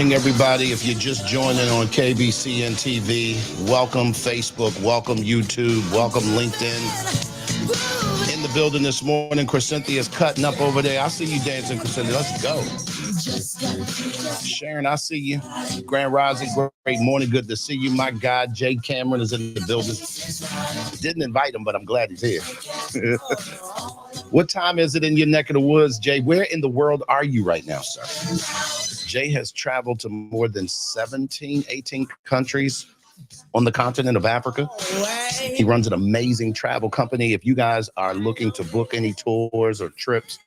morning, everybody. If you're just joining on KBCN TV, welcome Facebook, welcome YouTube, welcome LinkedIn. In the building this morning, Crescenthea's cutting up over there. I see you dancing, Crescenthia. Let's go. Sharon, I see you. Grand Rising, great morning. Good to see you. My God, Jay Cameron is in the building. Didn't invite him, but I'm glad he's here. What time is it in your neck of the woods, Jay? Where in the world are you right now, sir? Jay has traveled to more than 17, 18 countries on the continent of Africa. He runs an amazing travel company. If you guys are looking to book any tours or trips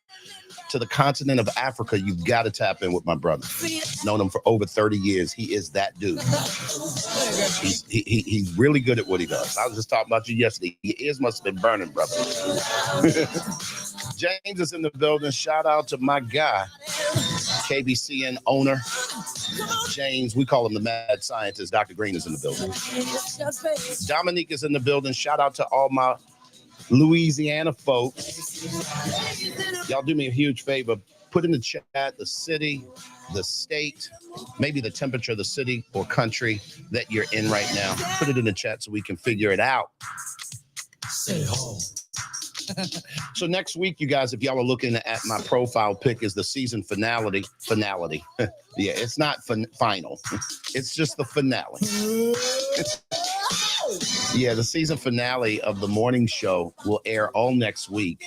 to the continent of Africa, you've got to tap in with my brother. Known him for over 30 years. He is that dude. He's really good at what he does. I was just talking about you yesterday. Your ears must have been burning, brother. James is in the building. Shout out to my guy, KBCN owner, James. We call him the mad scientist. Dr. Green is in the building. Dominique is in the building. Shout out to all my Louisiana folks. Y'all do me a huge favor. Put in the chat the city, the state, maybe the temperature of the city or country that you're in right now. Put it in the chat so we can figure it out. Say home. So next week, you guys, if y'all are looking at my profile pic, is the season finale. Yeah, it's not final. It's just the finale. Yeah, the season finale of the morning show will air all next week.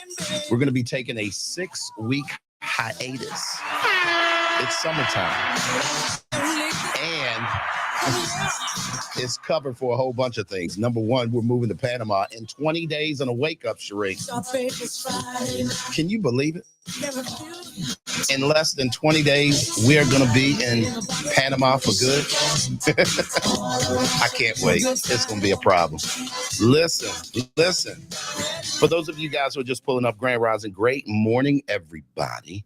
We're going to be taking a 6-week hiatus. It's summertime. And it's covered for a whole bunch of things. Number one, we're moving to Panama in 20 days on a wake-up, Sheree. Can you believe it? In less than 20 days, we're going to be in Panama for good. I can't wait. It's going to be a problem. Listen. For those of you guys who are just pulling up, Grand Rising, great morning, everybody.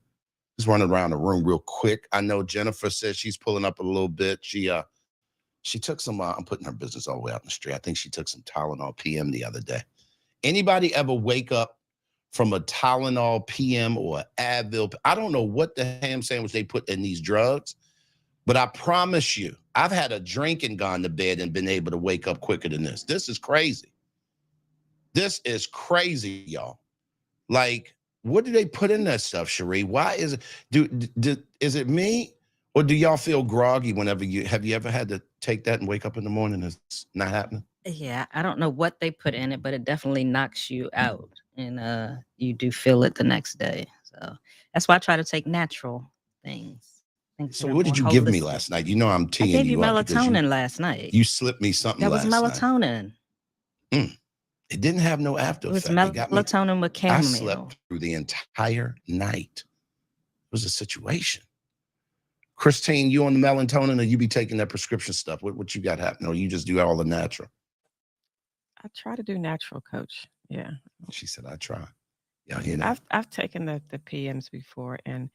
Just running around the room real quick. I know Jennifer says she's pulling up a little bit. She took some, I'm putting her business all the way out in the street. I think she took some Tylenol PM the other day. Anybody ever wake up from a Tylenol PM or Advil? I don't know what the ham sandwich they put in these drugs, but I promise you, I've had a drink and gone to bed and been able to wake up quicker than this. This is crazy. This is crazy, y'all. Like, what do they put in that stuff, Sheree? Why is it, is it me? Or do y'all feel groggy whenever have you ever had to take that and wake up in the morning and it's not happening? Yeah, I don't know what they put in it, but it definitely knocks you out and you do feel it the next day. So that's why I try to take natural things. So what did you give me last night? You know I'm teeing you up. I gave you melatonin last night. You slipped me something last night. That was melatonin. It didn't have no after effect. It was melatonin with chamomile. I slept through the entire night. It was a situation. Christine, you on the melatonin, or you be taking that prescription stuff? What you got happening, or you just do all the natural? I try to do natural, Coach. Yeah. She said, I try. Y'all hear that? I've taken the PMs before, and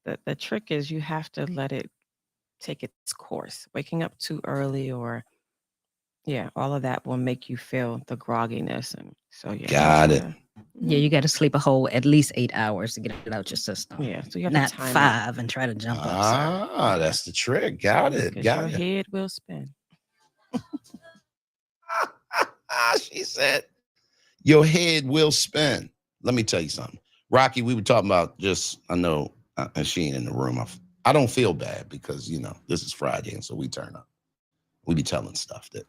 the trick is you have to let it take its course. Waking up too early or all of that will make you feel the grogginess. And so got it. Yeah, you got to sleep a whole at least 8 hours to get it out your system. Yeah, so you have not to time 5 and try to jump up. That's the trick. Got it. Your head will spin. She said, your head will spin. Let me tell you something. Rocky, we were talking about I know, and she ain't in the room. I don't feel bad because, this is Friday, and so we turn up. We be telling stuff that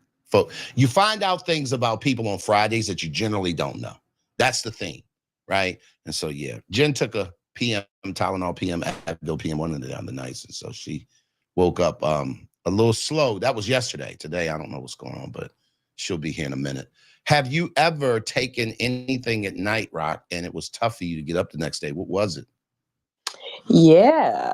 you find out things about people on Fridays that you generally don't know. That's the thing, right? And so, Jen took a PM, Tylenol PM, Advil PM, one of the other nights, and so she woke up a little slow. That was yesterday. Today, I don't know what's going on, but she'll be here in a minute. Have you ever taken anything at night, Rock, and it was tough for you to get up the next day? What was it? Yeah.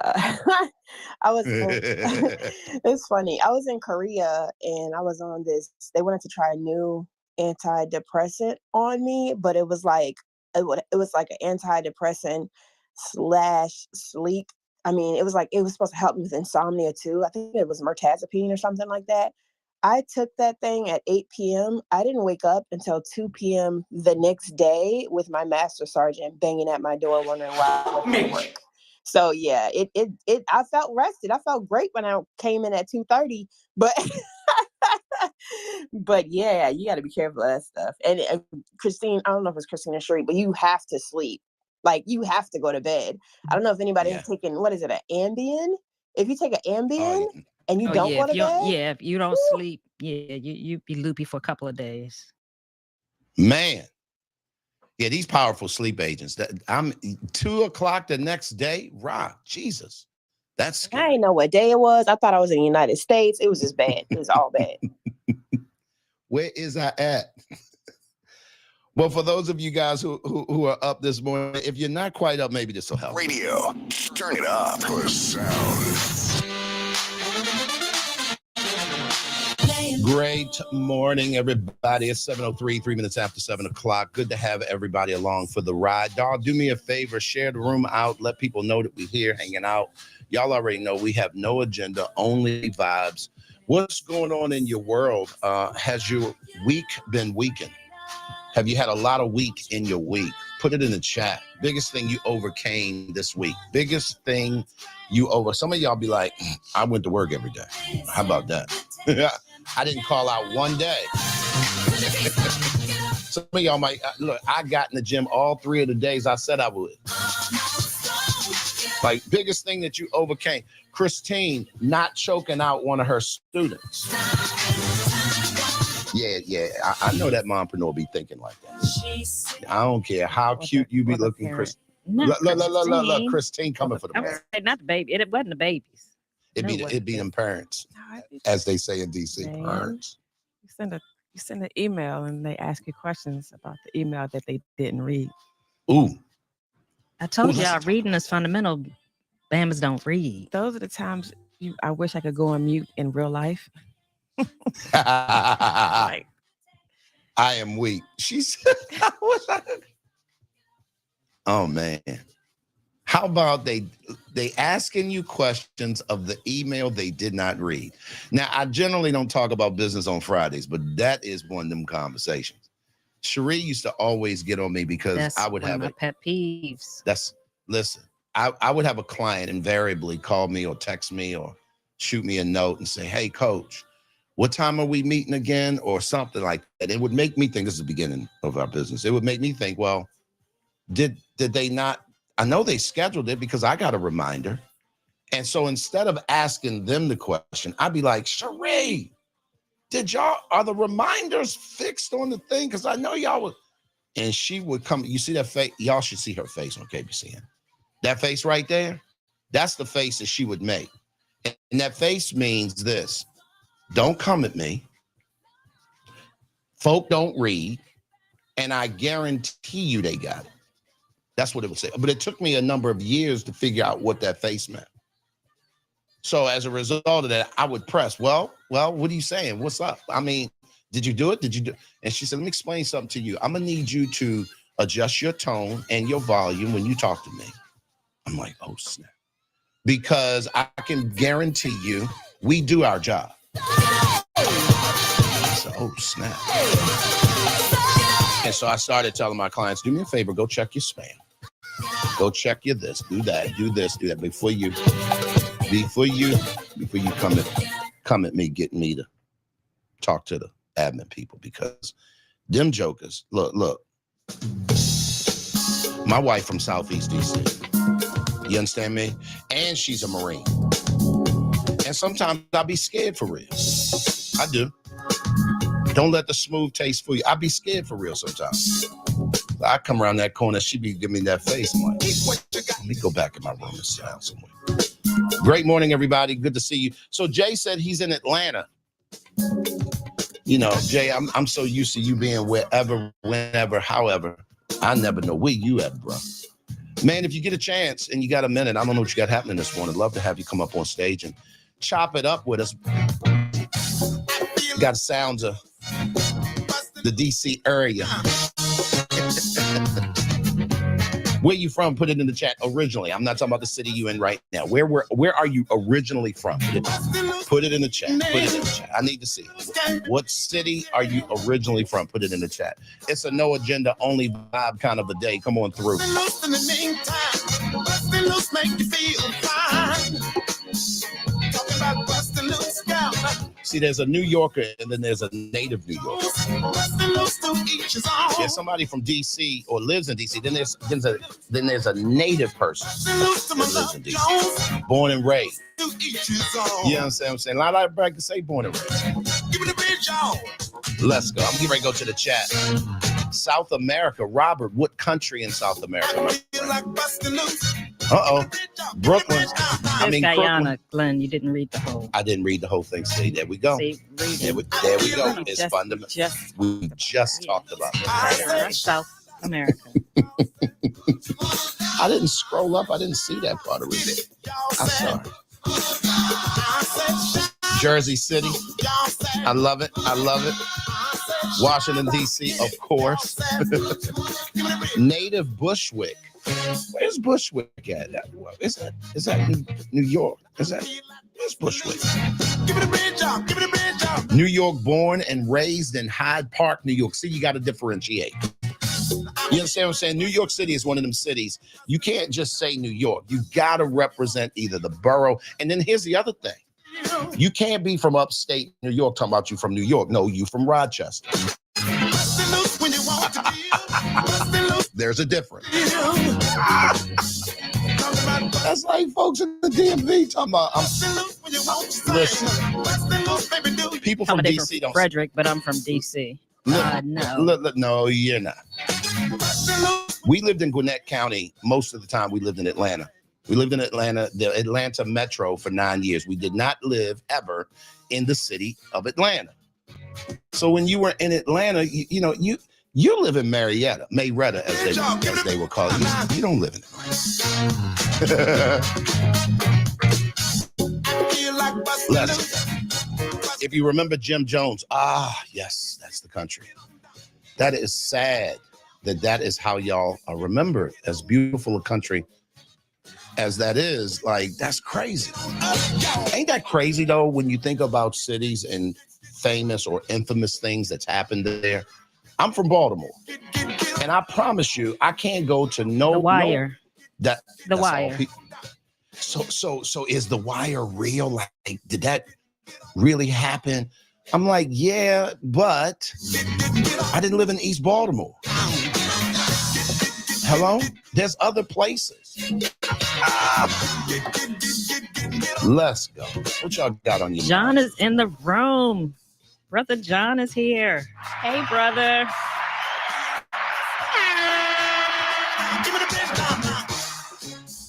I was, it's funny. I was in Korea and I was on this, they wanted to try a new antidepressant on me, but it was like an antidepressant / sleep. I mean, it was supposed to help me with insomnia too. I think it was mirtazapine or something like that. I took that thing at 8 p.m. I didn't wake up until 2 p.m. the next day with my master sergeant banging at my door wondering why I was at work. So yeah, it I felt rested. I felt great when I came in at 2:30, but but yeah, you got to be careful of that stuff. And Christine, I don't know if it's Christine or Sheree, but you have to sleep. Like you have to go to bed. I don't know if anybody Yeah. has taken, what is it, an Ambien? If you take an Oh, Ambien yeah. and you Oh don't yeah, go if to you don't, bed, yeah, if you don't woo, sleep, yeah, you be loopy for a couple of days. Man. Yeah, these powerful sleep agents. That I'm 2:00 the next day. Rock, Jesus. That's I scary. didn't know what day it was. I thought I was in the United States. It was just bad. It was all bad. Where is I at? Well, for those of you guys who are up this morning, if you're not quite up, maybe this will help. Radio, turn it up. The sound. Great morning, everybody. It's 7:03, 3 minutes after 7 o'clock. Good to have everybody along for the ride. Dog, do me a favor, share the room out. Let people know that we're here hanging out. Y'all already know we have no agenda, only vibes. What's going on in your world? Has your week been weakened? Have you had a lot of week in your week? Put it in the chat. Biggest thing you overcame this week. Biggest thing you over. Some of y'all be like, I went to work every day. How about that? I didn't call out one day. Some of y'all might, look, I got in the gym all 3 of the days I said I would. Like, biggest thing that you overcame. Christine not choking out one of her students. Yeah, I know that mompreneur be thinking like that. I don't care how cute you be looking, Chris. Look, Christine coming for the I was parents. saying not the baby. It wasn't the babies. It'd be them parents, No, as they say in DC. Man. Parents. you send an email and they ask you questions about the email that they didn't read. Ooh. I told Ooh, y'all that's- reading is fundamental. Bamas don't read. Those are the times I wish I could go on mute in real life. I Like, am weak. She said, oh man. How about they asking you questions of the email they did not read? Now, I generally don't talk about business on Fridays, but that is one of them conversations. Cherie used to always get on me because That's I would one have of my pet peeves. listen, I would have a client invariably call me or text me or shoot me a note and say, hey, coach, what time are we meeting again? Or something like that. It would make me think, this is the beginning of our business. It would make me think, well, did they not? I know they scheduled it because I got a reminder. And so instead of asking them the question, I'd be like, Cherie, are the reminders fixed on the thing? Because I know y'all would. And she would come, you see that face? Y'all should see her face on KBCN. That face right there, that's the face that she would make. And that face means this: don't come at me. Folk don't read. And I guarantee you they got it. That's what it would say. But it took me a number of years to figure out what that face meant. So as a result of that, I would press, well, what are you saying? What's up? I mean, did you do it? And she said, let me explain something to you. I'm going to need you to adjust your tone and your volume when you talk to me. I'm like, oh, snap. Because I can guarantee you, we do our job. I said, oh, snap. And so I started telling my clients, do me a favor, go check your spam. Go check your this, do that, do this, do that before you come at me, get me to talk to the admin people, because them jokers, look, my wife from Southeast DC, you understand me? And she's a Marine. And sometimes I'll be scared for real. I do. Don't let the smooth taste fool you. I be scared for real sometimes. I come around that corner, she be giving me that face. I'm like, let me go back in my room and sit down somewhere. Great morning, everybody. Good to see you. So Jay said he's in Atlanta. You know, Jay, I'm so used to you being wherever, whenever, however. I never know where you at, bro. Man, if you get a chance and you got a minute, I don't know what you got happening this morning. Love to have you come up on stage and chop it up with us. Got sounds of the DC area. Where you from? Put it in the chat. Originally, I'm not talking about the city you in right now. Where are you originally from? Put it in the chat. Put it in the chat. I need to see it. What city are you originally from? Put it in the chat. It's a no agenda, only vibe kind of a day. Come on through. loose make you feel fine. Talking about busting loose, girl. See, there's a New Yorker and then there's a native New Yorker. Busting loose to each his own. There's somebody from DC or lives in DC. Then there's a native person that lives in DC, born and raised. You know what I'm saying? A lot of people can say born and raised. Give it a bitch on. Let's go. I'm getting ready to go to the chat. South America, Robert. What country in South America? Brooklyn. I mean, Guyana, Brooklyn. Glenn. You didn't read the whole. I didn't read the whole thing. See, there we go. See, read There it. we go. It's fundamental. We just talked about that. South America. I didn't scroll up. I didn't see that part of it. I'm sorry. Jersey City. I love it. I love it. Washington, D.C., of course. Native Bushwick. Where's Bushwick at? Is that New York? Where's Bushwick? New York, born and raised in Hyde Park, New York. See, you got to differentiate. You understand what I'm saying? New York City is one of them cities. You can't just say New York. You got to represent either the borough. And then here's the other thing. You can't be from upstate New York talking about you from New York. No, you from Rochester. There's a difference. That's like folks in the DMV talking about. Listen, people from DC don't. Frederick, but I'm from DC. No. No, you're not. We lived in Gwinnett County. Most of the time, we lived in Atlanta. We lived in Atlanta, the Atlanta Metro, for 9 years. We did not live ever in the city of Atlanta. So when you were in Atlanta, you live in Marietta, as they were called. You don't live in Atlanta. If you remember Jim Jones, yes, that's the country. That is sad that is how y'all are remembered, as beautiful a country as that is. Like, that's crazy. Ain't that crazy though, when you think about cities and famous or infamous things that's happened there? I'm from Baltimore, and I promise you, I can't go to The Wire. The Wire. So is The Wire real? Like, did that really happen? I'm like, yeah, but I didn't live in East Baltimore. Hello? There's other places. Let's go. What y'all got on you? John is in the room. Brother John is here. Hey, brother.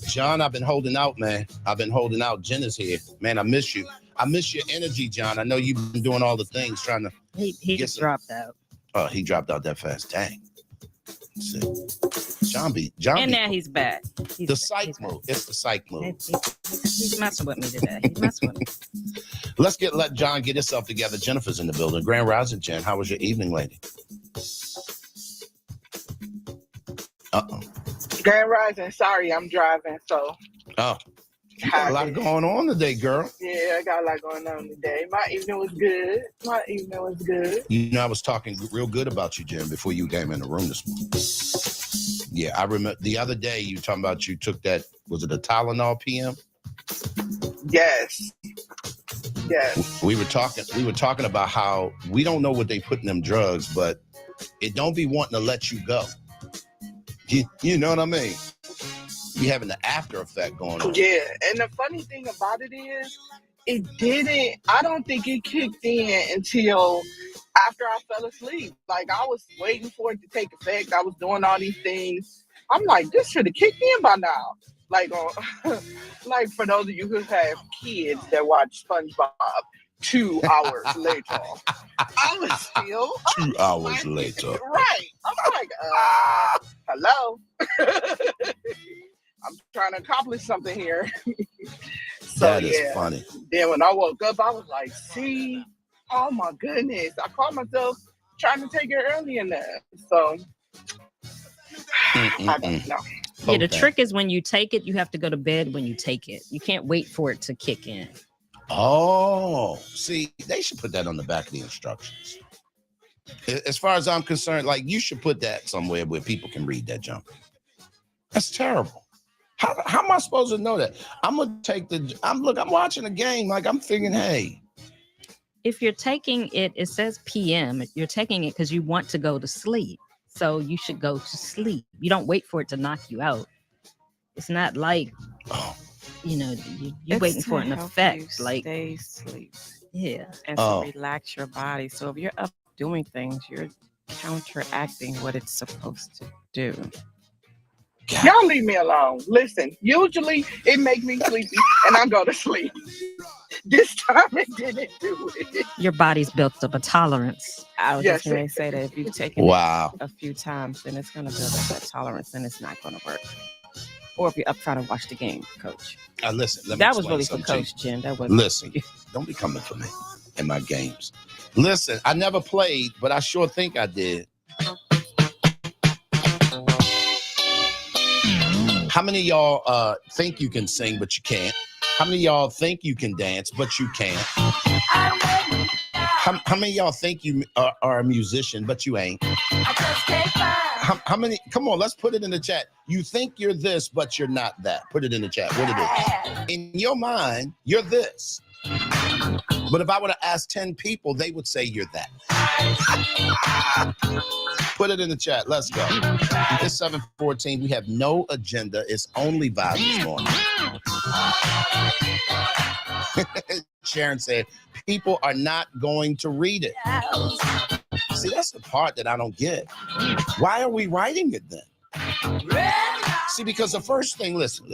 John, I've been holding out, man. I've been holding out. Jen is here. Man, I miss you. I miss your energy, John. I know you've been doing all the things trying to. He just dropped out. Oh, he dropped out that fast. Dang. John. And now he's back. The psych move. It's the psych move. He's messing with me today. He's messing with me. Let John get himself together. Jennifer's in the building. Grand Rising, Jen. How was your evening, lady? Grand Rising. Sorry, I'm driving, so. Oh. You got a lot going on today, girl. Yeah, I got a lot going on today. My evening was good. You know, I was talking real good about you, Jen, before you came in the room this morning. Yeah, I remember the other day you talking about you took that, was it a Tylenol PM? Yes. We were talking about how we don't know what they put in them drugs, but it don't be wanting to let you go. You know what I mean? You having the after effect going on. Yeah, and the funny thing about it is, I don't think it kicked in until after I fell asleep. Like, I was waiting for it to take effect. I was doing all these things. I'm like, this should have kicked in by now. Like, like for those of you who have kids that watch SpongeBob, 2 hours later, I was still 2 hours later. Right. I'm like, hello. I'm trying to accomplish something here. So, that is funny. Then when I woke up, I was like, see, oh my goodness. I caught myself trying to take it early enough. So, I don't know. Yeah, the trick is when you take it, you have to go to bed when you take it. You can't wait for it to kick in. Oh, see, they should put that on the back of the instructions. As far as I'm concerned, like, you should put that somewhere where people can read that junk. That's terrible. How am I supposed to know that? I'm gonna take I'm watching a game, like I'm thinking, hey. If you're taking it, it says PM. You're taking it because you want to go to sleep. So you should go to sleep. You don't wait for it to knock you out. It's not like, you It's waiting to for an help effect. you Like, stay asleep yeah. and to relax your body. So if you're up doing things, you're counteracting what it's supposed to do. Y'all leave me alone. Listen, usually it make me sleepy and I go to sleep. This time it didn't do it. Your body's built up a tolerance. I was Yes, just going to say that if you've taken Wow. it a few times, then it's going to build up that tolerance and it's not going to work. Or if you're up trying to watch the game, coach. Listen, let me That was explain really for something to you. Coach Jen. That was Listen, don't be coming for me in my games. Listen, I never played, but I sure think I did. How many of y'all think you can sing, but you can't? How many of y'all think you can dance, but you can't? How many of y'all think you are a musician, but you ain't? How many? Come on, let's put it in the chat. You think you're this, but you're not that. Put it in the chat. What it is. In your mind, you're this. But if I were to ask 10 people, they would say you're that. Put it in the chat. Let's go. It's 7:14. We have no agenda. It's only vibes this morning. Sharon said, people are not going to read it. See, that's the part that I don't get. Why are we writing it then? See, because the first thing, listen.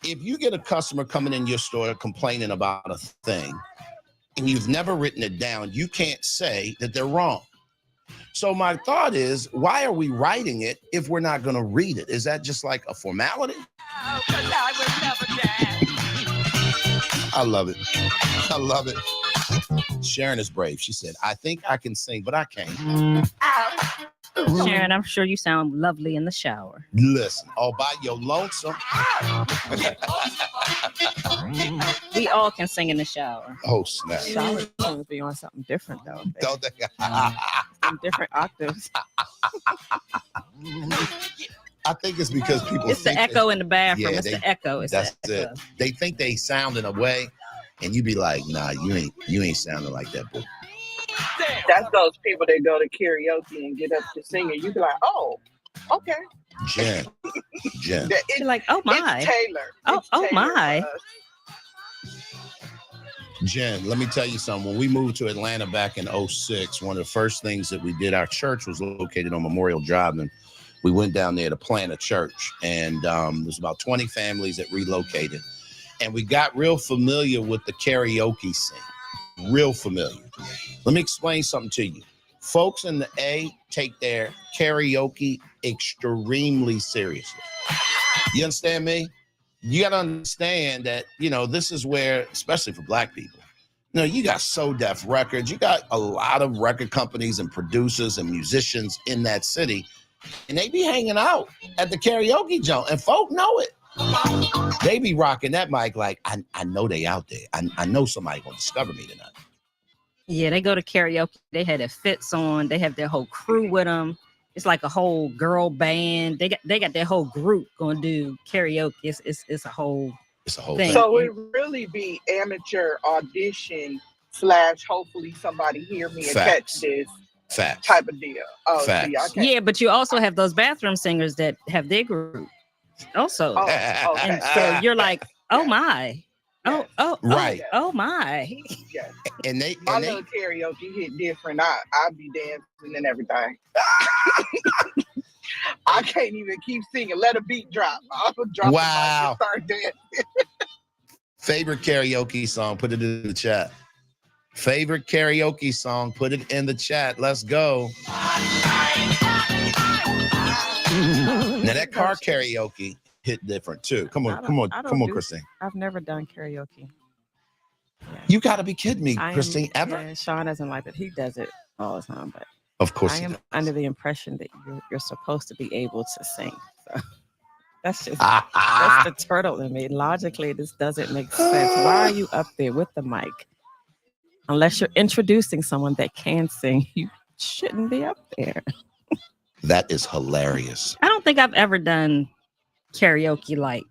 If you get a customer coming in your store complaining about a thing and you've never written it down, you can't say that they're wrong. So my thought is, why are we writing it if we're not going to read it? Is that just like a formality? I love it. I love it. Sharon is brave. She said, I think I can sing, but I can't. Sharon, I'm sure you sound lovely in the shower. Listen, all by your lonesome. We all can sing in the shower. Oh, snap. Shower tunes be on something different, though. Don't they? In different octaves. I think it's because people It's the think echo in the bathroom. Yeah, It's the echo. It's that's the it. echo. They think they sound in a way, and you be like, nah, you ain't sounding like that, boo. That's those people that go to karaoke and get up to sing and you be like, oh, okay. Jen. You're You're like, oh my. It's Taylor. Oh, It's oh Taylor my. for us. Jen, let me tell you something. When we moved to Atlanta back in 2006, one of the first things that we did, our church was located on Memorial Drive, and we went down there to plant a church. And there's about 20 families that relocated. And we got real familiar with the karaoke scene. Real familiar. Let me explain something to you. Folks in the A take their karaoke extremely seriously. You understand me? You got to understand that, this is where, especially for Black people, you got So Def Records. You got a lot of record companies and producers and musicians in that city, and they be hanging out at the karaoke joint, and folk know it. They be rocking that mic like, I know they out there. I know somebody gonna discover me tonight. Yeah, they go to karaoke. They had their fits on. They have their whole crew with them. It's like a whole girl band. They got their whole group going to do karaoke. It's a whole thing. So it really be amateur audition / hopefully somebody hear me and Facts. catch this Facts. type of deal. Oh, Facts. see, I can't. Yeah, but you also have those bathroom singers that have their group also. Oh, okay. And so you're like, oh my. Oh, Right. Oh my. Yes. And they My little karaoke hit different. I be dancing and everything. I can't even keep singing. Let a beat drop. I'll drop Wow. the mic and start dancing. favorite karaoke song, put it in the chat. Favorite karaoke song, put it in the chat. Let's go. Now that car karaoke hit different too. Come on, Christine. I've never done karaoke. Yeah. You got to be kidding me, Christine. Ever? Yeah, Sean doesn't like it. He does it all the time, but Of course. I he am does. under the impression that you're supposed to be able to sing. So that's just Ah, that's the turtle in me. Logically, this doesn't make sense. Why are you up there with the mic? Unless you're introducing someone that can sing, you shouldn't be up there. that is hilarious. I don't think I've ever done karaoke like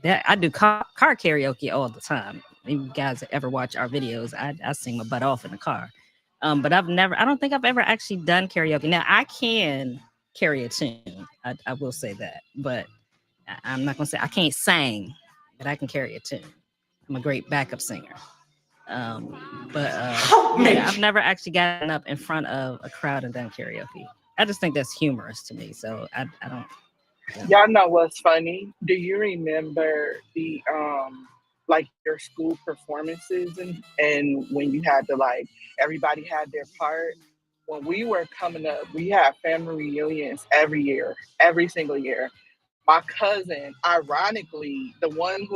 that. I do car karaoke all the time. If you guys ever watch our videos, I sing my butt off in the car. But I don't think I've ever actually done karaoke. Now I can carry a tune. I will say that, but I'm not gonna say I can't sing, but I can carry a tune. I'm a great backup singer. Yeah, I've never actually gotten up in front of a crowd and done karaoke. I just think that's humorous to me. So I don't. Y'all know what's funny? Do you remember the like your school performances and when you had to like everybody had their part? When we were coming up, we had family reunions every year, every single year. My cousin, ironically, one of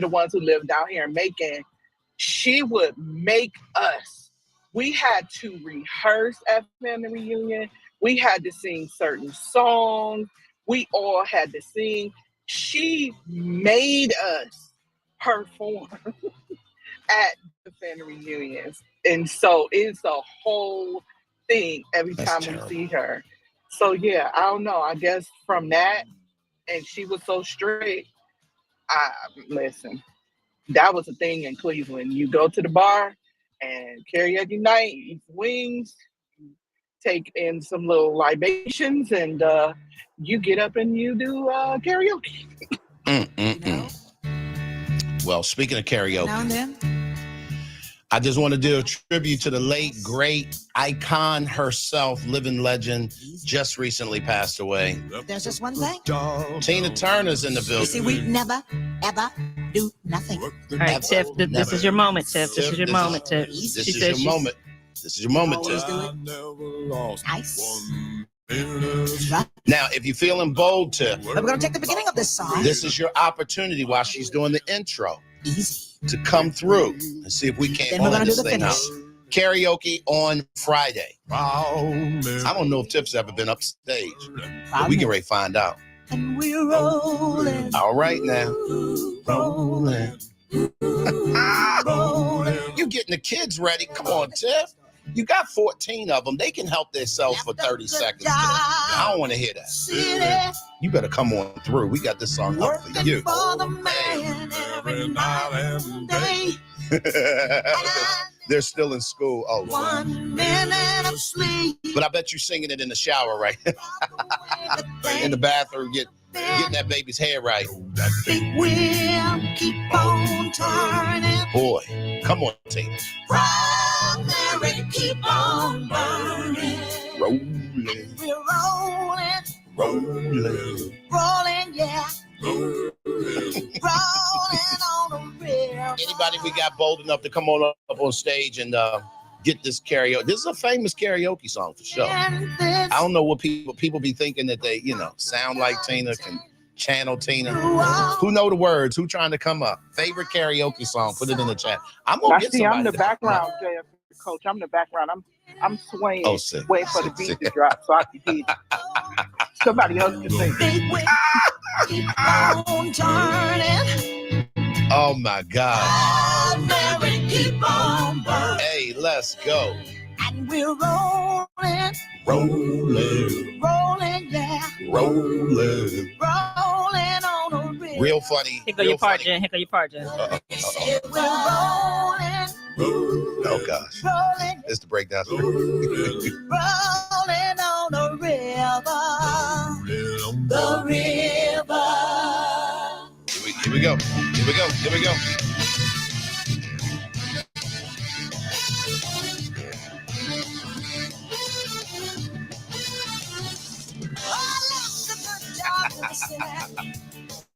the ones who lived down here in Macon, she would make us. We had to rehearse at family reunion. We had to sing certain songs. We all had to sing. She made us perform at the family reunions. And so it's a whole thing every That's time terrible. we see her. So yeah, I don't know. I guess from that, and she was so strict. Listen, that was a thing in Cleveland. You go to the bar and karaoke night, eat wings, take in some little libations, and you get up and you do karaoke. Well, speaking of karaoke, I just want to do a tribute to the late, great icon herself, living legend, just recently passed away. There's just one thing. Tina Turner's in the You building. see, we never, ever do nothing. All right, Tiff, this is your moment, Tiff. This is your moment, Tiff. This She is says your she's- moment. This is your moment, Always Tiff. do it. Nice. Now, if you're feeling bold, Tiff, But we're going to take the beginning of this song. this is your opportunity while she's doing the intro Easy. to come through and see if we can't Then we're pull going to do this the thing out. finish. Karaoke on Friday. I don't know if Tiff's ever been upstage, but we can ready to find out. And we're rolling. All right now. Rolling. You getting the kids ready. Come on, Tiff. You got 14 of them. They can help themselves for 30 seconds. Tiff. I don't want to hear that. City, You better come on through. We got this song up for working you. for the man every night and day. They're still in school. Oh, 1 minute of sleep. but I bet you're singing it in the shower, right? In the bathroom, getting that baby's hair right. Big wheel keep on turning. Boy, come on, Tina. Rosemary keep on burning. Rolling, We're rolling, rolling. rolling, yeah. Rolling on the river. Anybody we got bold enough to come on up on stage and get this karaoke? This is a famous karaoke song for sure. I don't know what people be thinking that they, sound like Tina, can channel Tina. Who know the words? Who trying to come up? Favorite karaoke song? Put it in the chat. I'm gonna Now, get see, somebody. I'm the to- background, Coach. I'm the background. I'm swaying, Oh, sick. waiting for the beat to drop so I can hear it. Somebody else can sing. Big wheel keep on turning. Oh my God. Rosemary keep on burning. Hey, let's go. And we're rolling, Rolling, rolling, yeah. rolling. Rolling on the river. Real funny. Here go Real your part, funny. Jen. Here go your part, Jen. We're rolling, Oh gosh. rolling, It's the breakdown. rolling on the river. The river. Here we go. Here we go. Here we go.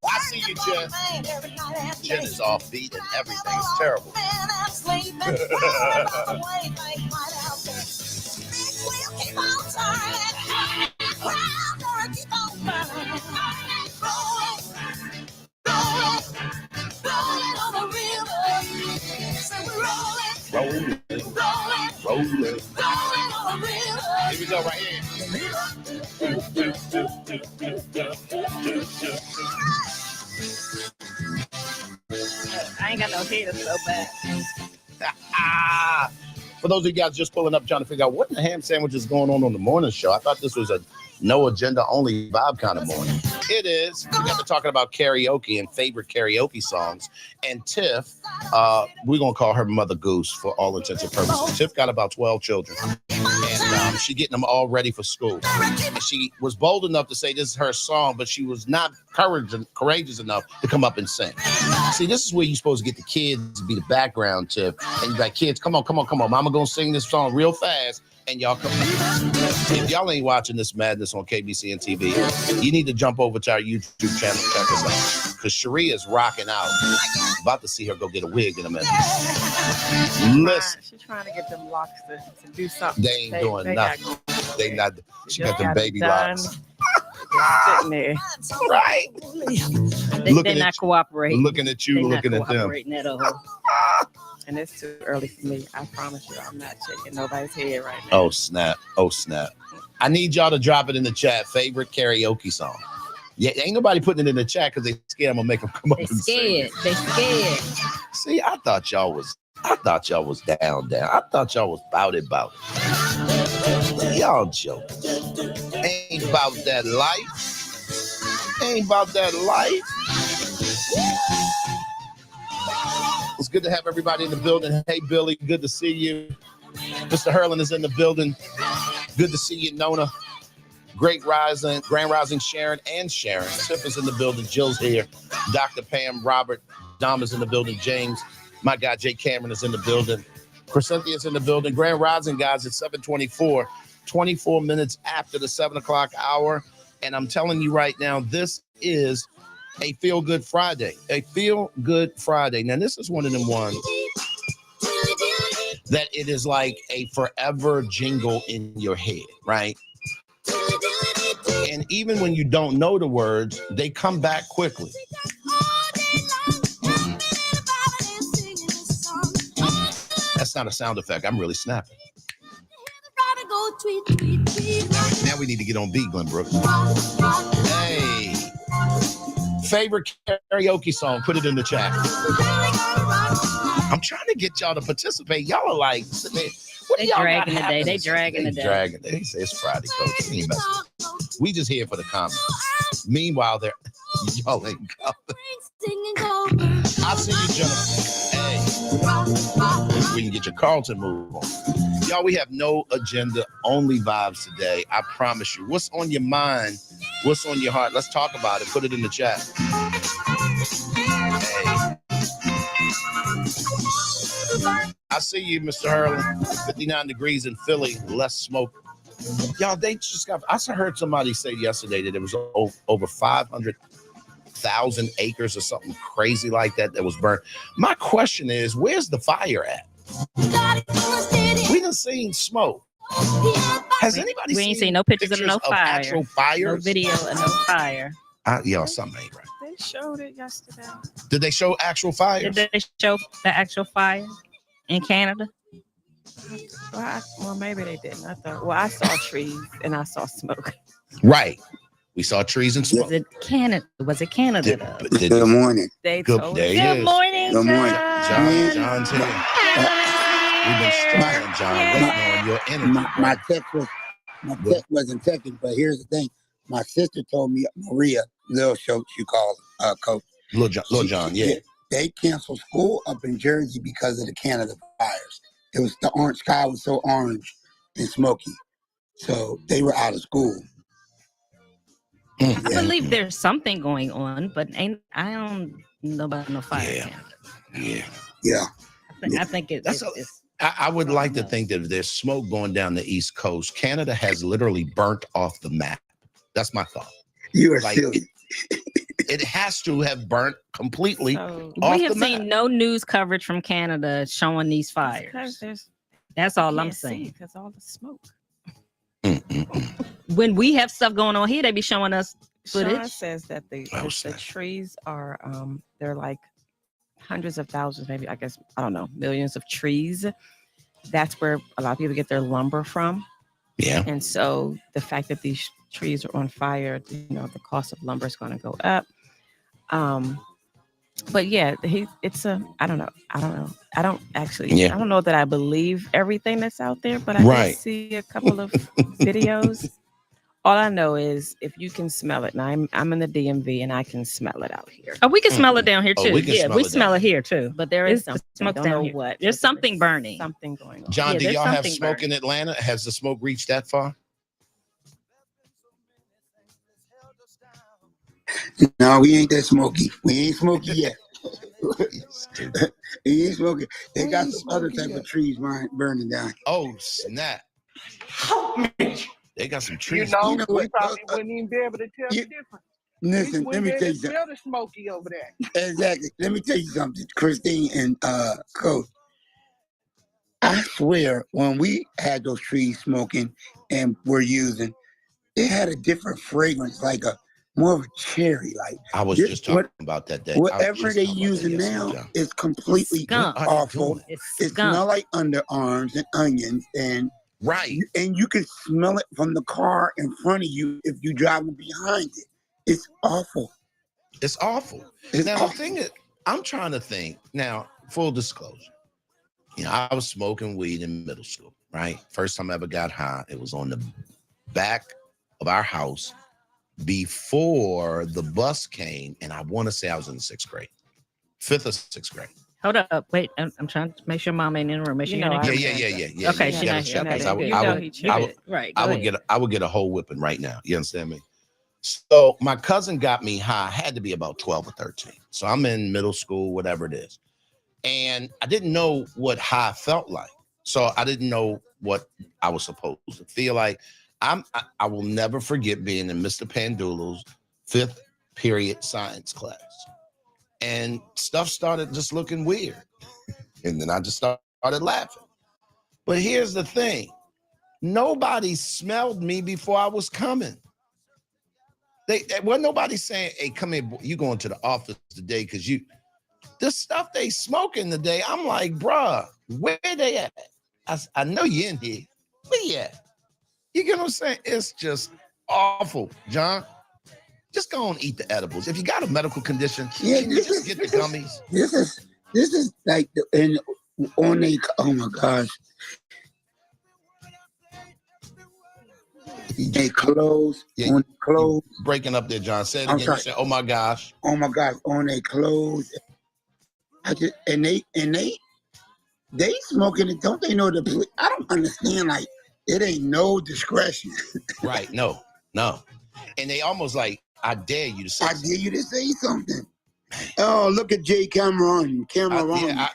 I see you, Jen. Jen is off beat and everything. It's terrible. Rolling, rolling. Here we go right here. I ain't got no haters so bad. For those of you guys just pulling up, trying to figure out what the ham sandwich is going on the morning show, I thought this was a no agenda, only vibe kind of morning. It is. We got to talking about karaoke and favorite karaoke songs. And Tiff, we're going to call her Mother Goose for all intents and purposes. Tiff got about 12 children. And she's getting them all ready for school. And she was bold enough to say this is her song, but she was not courageous enough to come up and sing. See, this is where you're supposed to get the kids to be the background, Tiff. And you're like, kids, come on. Mama gonna sing this song real fast. And y'all come. If y'all ain't watching this madness on KBC and TV, you need to jump over to our YouTube channel and check us out. Because Sharia is rocking out. About to see her go get a wig in a minute. Listen. She's trying to get them locks to do something. They ain't doing nothing. They not. She got them baby done. locks. Sitting there. Right. They're not cooperating. Looking at you, looking at them. At all. And it's too early for me. I promise you, I'm not shaking nobody's head right now. Oh, snap. I need y'all to drop it in the chat. Favorite karaoke song. Yeah, ain't nobody putting it in the chat because they scared I'm gonna make them come up and sing. They scared. See, I thought y'all was down. I thought y'all was bout it. Y'all joking. Ain't about that life. It's good to have everybody in the building. Hey, Billy, good to see you. Mr. Hurlin is in the building. Good to see you, Nona. Grand Rising, Sharon. Tiff is in the building. Jill's here. Dr. Pam, Robert, Dom is in the building. James, my guy, Jay Cameron is in the building. Crescentia's in the building. Grand Rising, guys, it's 7:24, 24 minutes after the 7 o'clock hour. And I'm telling you right now, this is a feel-good Friday. Now, this is one of them ones that it is like a forever jingle in your head, right? And even when you don't know the words, they come back quickly. That's not a sound effect. I'm really snapping. Now we need to get on beat, Glenbrook. Hey. Favorite karaoke song, put it in the chat. I'm trying to get y'all to participate. Y'all are like, they dragging the day. They dragging the day. They say it's Friday, coach. We just here for the comments. Meanwhile, y'all ain't coming. I see you, Jennifer. Hey, we can get your Carlton move on. Y'all, we have no agenda, only vibes today. I promise you. What's on your mind? What's on your heart? Let's talk about it. Put it in the chat. Hey. I see you, Mr. Hurley. 59 degrees in Philly. Less smoke. Y'all, they just got. I heard somebody say yesterday that there was over 500,000 acres or something crazy like that was burnt. My question is, where's the fire at? We done seen smoke. Has anybody? We ain't seen no pictures of no fire. Actual fires? No video of no fire. Y'all, something ain't right. They showed it yesterday. Did they show actual fires? Did they show the actual fire in Canada? Well, maybe they didn't. I saw trees and I saw smoke. Right. We saw trees and smoke. Was it Canada? Good morning. They Good told day. Good morning, Good morning. John's here. We've been struggling, John, waiting on your energy. My text wasn't texting, but here's the thing. My sister told me, Maria, Lil Schultz, you call Coach. Lil John, yeah. They canceled school up in Jersey because of the Canada fires. It was the orange sky was so orange and smoky. So they were out of school. I believe there's something going on, but I don't know about no fire in Canada. Yeah. I think it's I would like to think that if there's smoke going down the East Coast, Canada has literally burnt off the map. That's my thought. You are silly. It has to have burnt completely off we have the map. seen no news coverage from Canada showing these fires. That's all I'm saying. Because all the smoke. When we have stuff going on here, they be showing us footage. Sean says that the trees are they're like hundreds of thousands, maybe I don't know, millions of trees. That's where a lot of people get their lumber from. Yeah. And so the fact that these trees are on fire, the cost of lumber is going to go up. But yeah, I don't know. I don't actually, Yeah. I don't know that I believe everything that's out there, but I Right. did see a couple of videos. All I know is if you can smell it, and I'm in the DMV and I can smell it out here. Oh, we can smell it down here Oh, too. we can Yeah, smell we it down smell it here. here too. But there is It's the something. smoke's Don't down know here. what. There's but something burning. Something going on. John, Yeah, do there's y'all have something smoke in burning. Atlanta? Has the smoke reached that far? No, we ain't that smoky. We ain't smoky yet. Stupid. We ain't smoky. They We got ain't some other smoky type yet. of trees burning down. Oh, snap. They got some You trees. know, You know we what? probably wouldn't even be able to tell the you- difference. We Listen, let wouldn't me be tell able you to something. smell the smoky over there. Exactly. Let me tell you something, Christine and Coach. I swear, when we had those trees smoking and we're using, they had a different fragrance, like a more of a cherry. Like I was this, just talking about that day. I was whatever just they talking about that using yesterday, now John. is completely Skunk. What are they awful. doing? It's It skunk. smells like underarms and onions, and Right. you can smell it from the car in front of you if you driving behind it. It's awful. It's awful. It's Now, the awful. thing is, I'm trying to think. Now, full disclosure. I was smoking weed in middle school, right? First time I ever got high. It was on the back of our house before the bus came. And I want to say I was in the 6th grade, 5th or 6th grade. Hold up. Wait, I'm trying to make sure mom ain't in the room. Make sure You you know, ain't I- here. Yeah. Okay, You she gotta not check, here. 'cause Okay, good. You know good. he You checked. good. Right. I go would ahead. I would get a whole whipping right now. You understand me? So my cousin got me high. I had to be about 12 or 13. So I'm in middle school, whatever it is. And I didn't know what high felt like. So I didn't know what I was supposed to feel like. I will never forget being in Mr. Pandula's 5th period science class. And stuff started just looking weird. And then I just started laughing. But here's the thing. Nobody smelled me before I was coming. They wasn't nobody saying, "Hey, come here, boy, you going to the office today?" Because the stuff they smoking today. I'm like, bruh, where they at? I know you in here. Where you at? You get what I'm saying? It's just awful, John. Just go and eat the edibles. If you got a medical condition, Yeah, can you just get the gummies? This is like on a, oh my gosh. They clothes, Yeah, on clothes. Breaking up there, John. Say it I'm again. You sorry. say, "Oh my gosh." Oh my gosh, on their clothes. They smoking it. Don't they know the? I don't understand. Like it ain't no discretion. Right? No. And they almost like, "I dare you to say." I something. dare you to say something. Oh, look at Jay Cameron.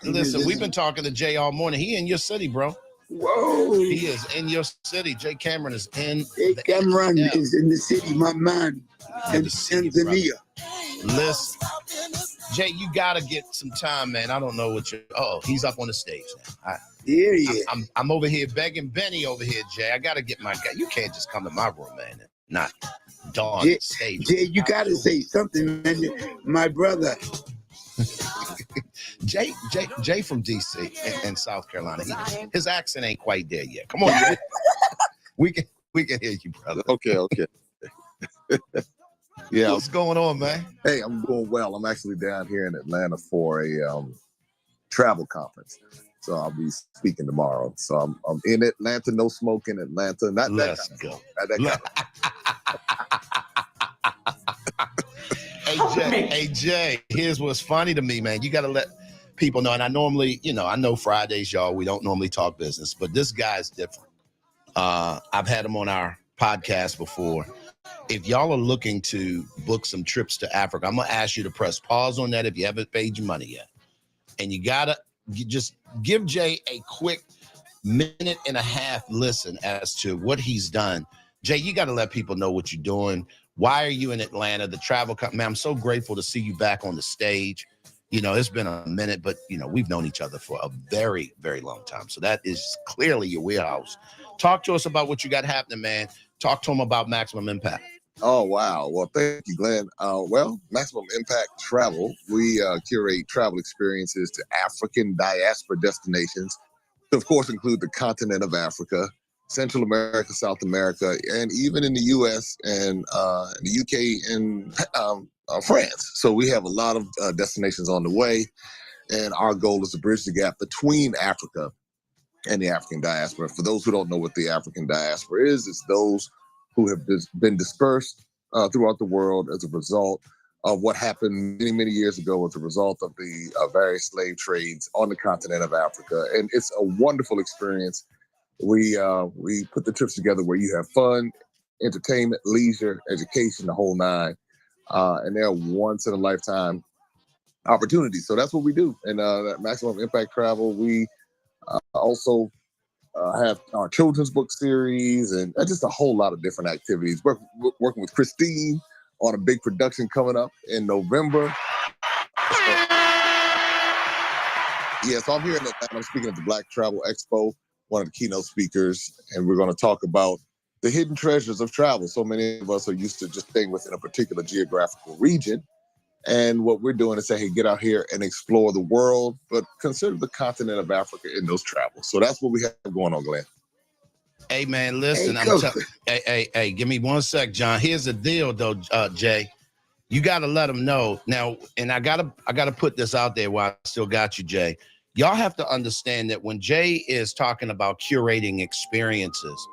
Listen, we've been talking to Jay all morning. He in your city, bro. Whoa. He is in your city. Jay Cameron is in Jay the Cameron ATL. is in the city, my man. Good In to see you, brother. Tanzania. Listen, Jay, you gotta get some time, man. I don't know what you're. Oh, he's up on the stage now. Yeah. I'm over here begging Benny over here, Jay. I gotta get my guy. You can't just come to my room, man, and not dawn Jay, the stage. Jay, you gotta say something, man. My brother. Jay from DC and South Carolina. His accent ain't quite there yet. Come on, Jay. we can hear you, brother. Okay. Yeah. What's going on, man? Hey, I'm doing well. I'm actually down here in Atlanta for a travel conference, so I'll be speaking tomorrow. So I'm in Atlanta. No smoke in Atlanta. Not that Let's kind go. of smoke. Not that kind of Hey Jay, here's what's funny to me, man. You got to let people know. And I normally, I know Fridays, y'all, we don't normally talk business, but this guy's different. I've had him on our podcast before. If y'all are looking to book some trips to Africa, I'm going to ask you to press pause on that if you haven't paid your money yet. And you just give Jay a quick minute and a half listen as to what he's done. Jay, you got to let people know what you're doing. Why are you in Atlanta? The travel company. Man, I'm so grateful to see you back on the stage. It's been a minute, but we've known each other for a very, very long time. So that is clearly your wheelhouse. Talk to us about what you got happening, man. Talk to them about Maximum Impact. Oh, wow. Well, thank you, Glenn. Maximum Impact Travel, we curate travel experiences to African diaspora destinations, to, of course, include the continent of Africa, Central America, South America, and even in the U.S. and the U.K. and France. So we have a lot of destinations on the way, and our goal is to bridge the gap between Africa and the African diaspora. For those who don't know what the African diaspora is, it's those who have been dispersed throughout the world as a result of what happened many, many years ago as a result of the various slave trades on the continent of Africa. And it's a wonderful experience. We put the trips together where you have fun, entertainment, leisure, education, the whole nine. And they're once in a lifetime opportunities. So that's what we do. And at Maximum Impact Travel, we also have our children's book series and just a whole lot of different activities. Working with Christine on a big production coming up in November. So I'm here in Atlanta. I'm speaking at the Black Travel Expo, one of the keynote speakers, and we're going to talk about the hidden treasures of travel. So many of us are used to just staying within a particular geographical region. And what we're doing is say, hey, get out here and explore the world, but consider the continent of Africa in those travels. So that's what we have going on, Glenn. Hey, man, listen, hey, give me 1 sec, John. Here's the deal, though, Jay. You got to let them know now, and I gotta put this out there while I still got you, Jay. Y'all have to understand that when Jay is talking about curating experiences,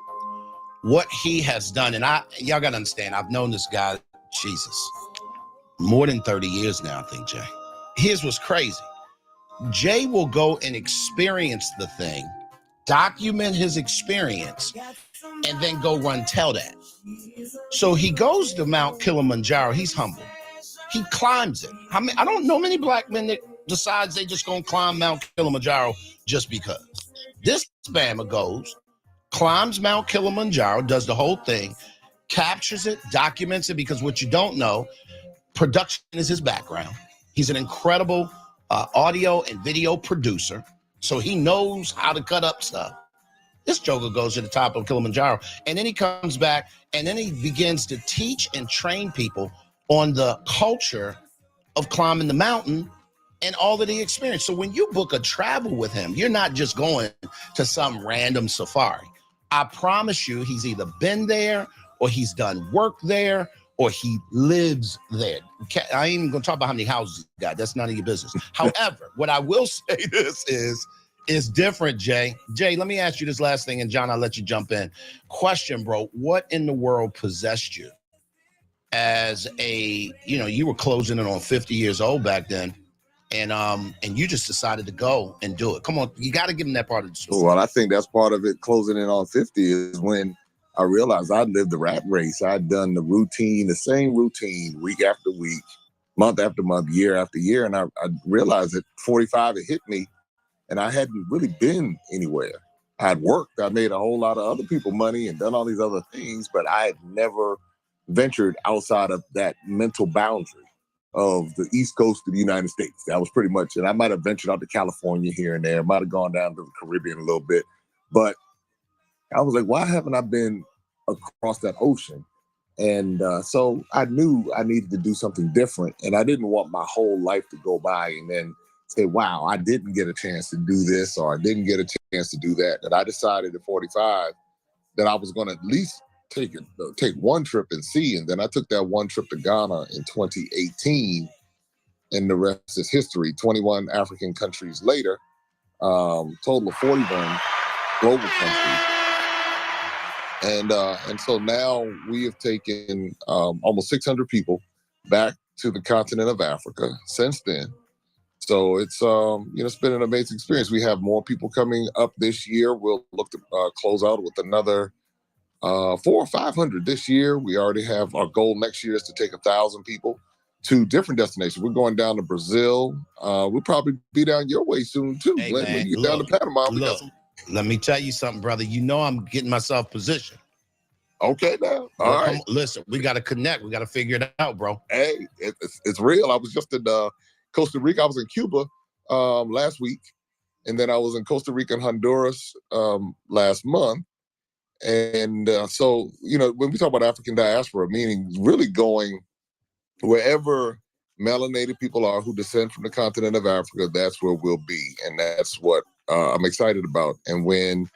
what he has done, and y'all got to understand, I've known this guy, Jesus, more than 30 years now, I think, Jay. Here's what's crazy. Jay will go and experience the thing, document his experience, and then go run tell that. So he goes to Mount Kilimanjaro. He's humble. He climbs it. I don't know many black men that decides they just gonna climb Mount Kilimanjaro just because. This Bama goes, climbs Mount Kilimanjaro, does the whole thing, captures it, documents it, because what you don't know, production is his background. He's an incredible audio and video producer, so he knows how to cut up stuff. This joker goes to the top of Kilimanjaro, and then he comes back, and then he begins to teach and train people on the culture of climbing the mountain and all of the experience. So when you book a travel with him, you're not just going to some random safari. I promise you, he's either been there or he's done work there or he lives there. I ain't even gonna talk about how many houses he got. That's none of your business. However, what I will say is different, Jay. Jay, let me ask you this last thing, and John, I'll let you jump in. Question, bro, what in the world possessed you as you were closing in on 50 years old back then, and you just decided to go and do it? Come on, you got to give him that part of the story. Well, I think that's part of it. Closing in on 50 is when I realized I'd lived the rat race. I'd done the same routine, week after week, month after month, year after year. And I realized at 45, it hit me, and I hadn't really been anywhere. I'd worked. I made a whole lot of other people money and done all these other things, but I had never ventured outside of that mental boundary of the East Coast of the United States. That was pretty much it. I might have ventured out to California here and there, might have gone down to the Caribbean a little bit, but I was like, why haven't I been across that ocean? And so I knew I needed to do something different. And I didn't want my whole life to go by and then say, wow, I didn't get a chance to do this, or I didn't get a chance to do that. And I decided at 45 that I was going to at least take one trip and see. And then I took that one trip to Ghana in 2018, and the rest is history. 21 African countries later, total of 41 global countries. And so now we have taken almost 600 people back to the continent of Africa since then. So it's it's been an amazing experience. We have more people coming up this year. We'll look to close out with another 400 or 500 this year. We already have our goal next year is to take 1,000 people to different destinations. We're going down to Brazil. We'll probably be down your way soon too. Hey, when you get down to Panama. Let me tell you something, brother. You know I'm getting myself positioned. Okay, now. All right. Listen, we got to connect. We got to figure it out, bro. Hey, it's real. I was just in Costa Rica. I was in Cuba last week, and then I was in Costa Rica and Honduras last month. And so, when we talk about African diaspora, meaning really going wherever melanated people are who descend from the continent of Africa, that's where we'll be. And that's what I'm excited about. And when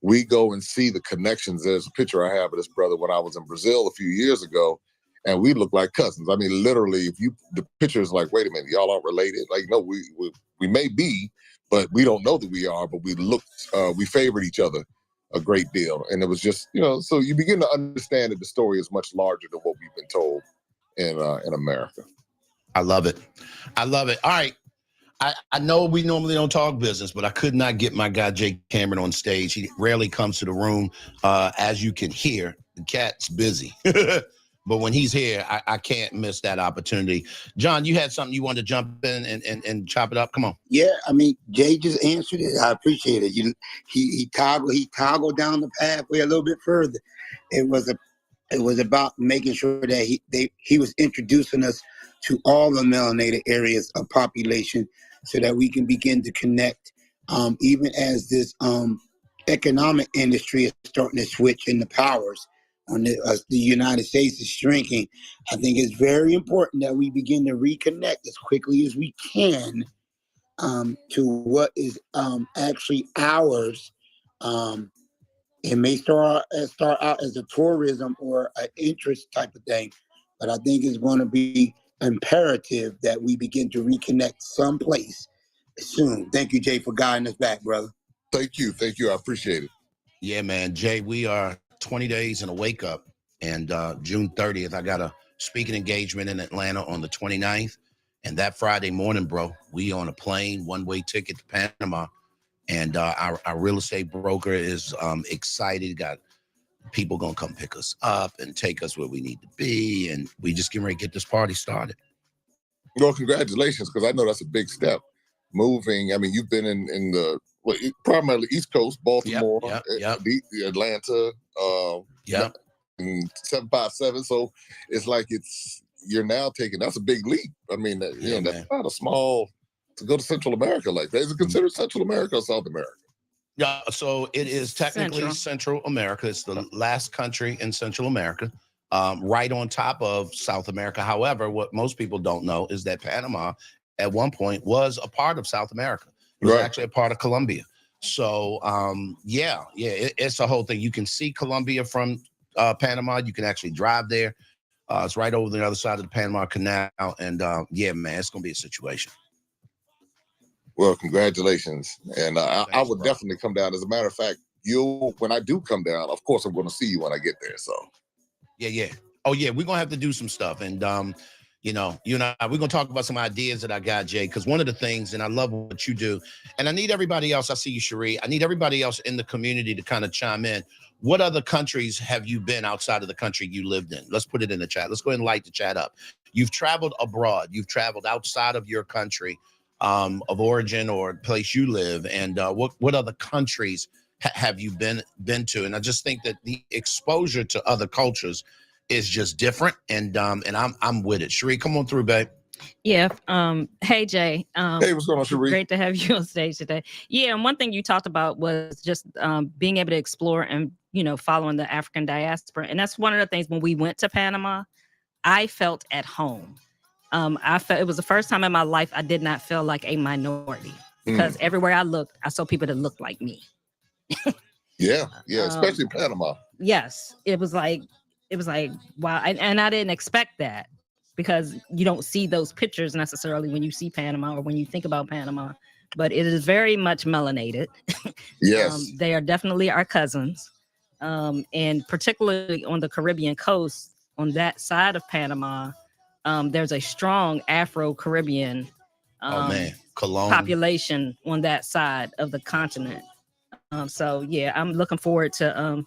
we go and see the connections. There's a picture I have of this brother when I was in Brazil a few years ago, and we look like cousins. I mean, literally, the picture is like, wait a minute, y'all aren't related. Like, no, we may be, but we don't know that we are. But we favored each other a great deal, and it was just, so you begin to understand that the story is much larger than what we've been told in America. I love it. All right. I know we normally don't talk business, but I could not get my guy Jay Cameron on stage. He rarely comes to the room. As you can hear, the cat's busy. But when he's here, I can't miss that opportunity. John, you had something you wanted to jump in and chop it up? Come on. Yeah, I mean, Jay just answered it. I appreciate it. He toggled down the pathway a little bit further. It was about making sure that he was introducing us to all the melanated areas of population so that we can begin to connect, even as this economic industry is starting to switch in the powers on the United States is shrinking. I think it's very important that we begin to reconnect as quickly as we can to what is actually ours. It may start out as a tourism or an interest type of thing, but I think it's going to be imperative that we begin to reconnect someplace soon. Thank you, Jay, for guiding us back, brother. Thank you. I appreciate it. Yeah, man. Jay, we are 20 days in a wake up, and June 30th, I got a speaking engagement in Atlanta on the 29th, and that Friday morning, bro, we on a plane, one-way ticket to Panama, and our real estate broker is excited, got people gonna come pick us up and take us where we need to be, and we just getting ready to get this party started. Well, congratulations, because I know that's a big step. Moving, I mean, you've been in the primarily East Coast, Baltimore, yep. Atlanta, and 757. So it's like you're now taking, that's a big leap. I mean, that's not a small, to go to Central America like that. Is it considered Central America or South America? Yeah, so it is technically Central America. It's the last country in Central America, right on top of South America. However, what most people don't know is that Panama at one point was a part of South America. It was actually a part of Colombia. So, it's a whole thing. You can see Colombia from Panama. You can actually drive there. It's right over the other side of the Panama Canal. And man, it's going to be a situation. Well, congratulations. And I would definitely come down. As a matter of fact, when I do come down, of course, I'm going to see you when I get there. So. Yeah. Oh, yeah. We're going to have to do some stuff. And, you and I, we're going to talk about some ideas that I got, Jay, because one of the things, and I love what you do, and I need everybody else, I see you, Cherie, I need everybody else in the community to kind of chime in. What other countries have you been outside of the country you lived in? Let's put it in the chat. Let's go ahead and light the chat up. You've traveled abroad. You've traveled outside of your country of origin or place you live, and what other countries have you been to? And I just think that the exposure to other cultures is just different, and I'm with it. Cherie, come on through, babe. Yeah. Hey, Jay. Hey, what's going on, Cherie? Great to have you on stage today. Yeah, and one thing you talked about was just being able to explore and following the African diaspora, and that's one of the things when we went to Panama, I felt at home. I felt it was the first time in my life I did not feel like a minority because everywhere I looked, I saw people that looked like me. Yeah, especially Panama. Yes, it was like wow, and I didn't expect that because you don't see those pictures necessarily when you see Panama or when you think about Panama, but it is very much melanated. Yes, they are definitely our cousins, and particularly on the Caribbean coast, on that side of Panama. There's a strong Afro-Caribbean population on that side of the continent. So I'm looking forward to